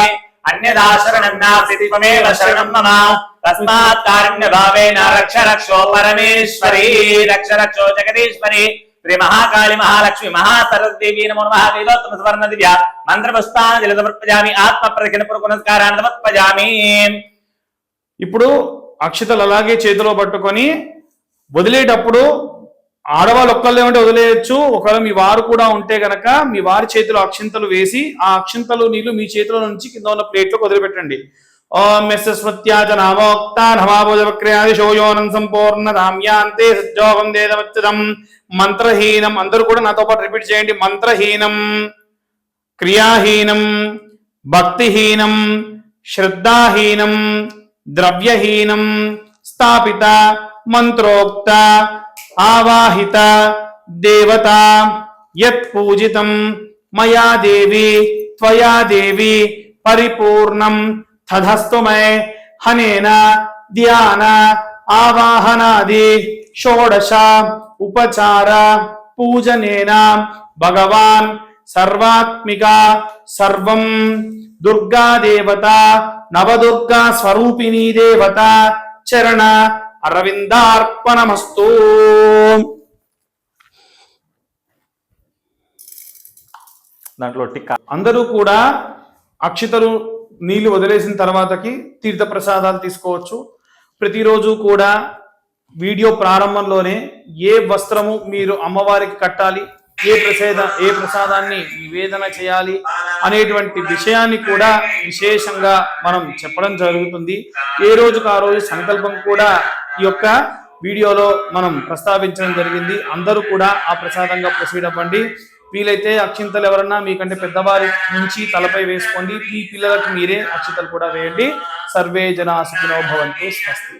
అన్యదాశరణం నాస్తి త్వమేవ శరణం మమ తస్మాత్ కారుణ్య భావేన రక్ష రక్షో పరమేశ్వరి రక్ష రక్షో జగదీశ్వరి శ్రీ మహాకాళి మహాలక్ష్మి మహాసరస్వతీ నమో నమః వేదోత్తమ సువర్ణ దివ్య మంత్ర పుష్పాంజలి సమర్పయామి ఆత్మ ప్రదక్షిణ పూర్వక నమస్కారాన్ని సమర్పయామి. ఇప్పుడు అక్షతలు అలాగే చేతిలో పట్టుకొని వదిలేటప్పుడు ఆడవాళ్ళు ఒక్కళ్ళే ఉంటే వదిలేయచ్చు. ఒకవేళ మీ వారు కూడా ఉంటే గనక మీ వారి చేతిలో అక్షింతలు వేసి ఆ అక్షింతలు నీళ్లు మీ చేతిలో నుంచి కింద ఉన్న ప్లేట్లోకి వదిలిపెట్టండి. ఓం యస్మత్యాజ నామోక్తా నమాభోజవక్రయాదిశో యోనం సంపూర్ణ రామ్యాంతే సజ్జోగం దేదవచ్చదం. మంత్రహీనం అందరూ కూడా నాతో పాటు రిపీట్ చేయండి. మంత్రహీనం, క్రియాహీనం, భక్తిహీనం, శ్రద్ధాహీనం, ద్రవ్యహీనం, స్థాపిత, మంత్రోక్త, ఆవాహిత దేవత యత్ పూజితం మయా దేవి త్వయా దేవి పరిపూర్ణం తదస్తు మే హనేన ధ్యాన ఆవాహనాది షోడశ ఉపచార పూజనేన భగవాన్ సర్వాత్మిక సర్వం దుర్గా దేవత నవదుర్గా స్వరూపిణీ దేవత చరణ అరవిందార్పణమస్తు. దాంట్లో టిక్క అందరూ కూడా అక్షతలు నీళ్లు వదిలేసిన తర్వాతకి తీర్థ ప్రసాదాలు తీసుకోవచ్చు. ప్రతిరోజు కూడా వీడియో ప్రారంభంలోనే ఏ వస్త్రము మీరు అమ్మవారికి కట్టాలి, ఏ ప్రసాదాన్ని నివేదన చేయాలి అనేటువంటి విషయాన్ని కూడా విశేషంగా మనం చెప్పడం జరుగుతుంది. ఏ రోజుకు ఆ రోజు సంకల్పం కూడా ఈ యొక్క వీడియోలో మనం ప్రస్తావించడం జరిగింది. అందరూ కూడా ఆ ప్రసాదంగా ప్రొసీడ్ అవ్వండి. వీలైతే అక్షింతలు ఎవరన్నా మీకంటే పెద్దవారి నుంచి తలపై వేసుకోండి. మీ పిల్లలకు మీరే అక్షింతలు కూడా వేయండి. సర్వే జనా సుఖినో భవంతు. స్వస్తి.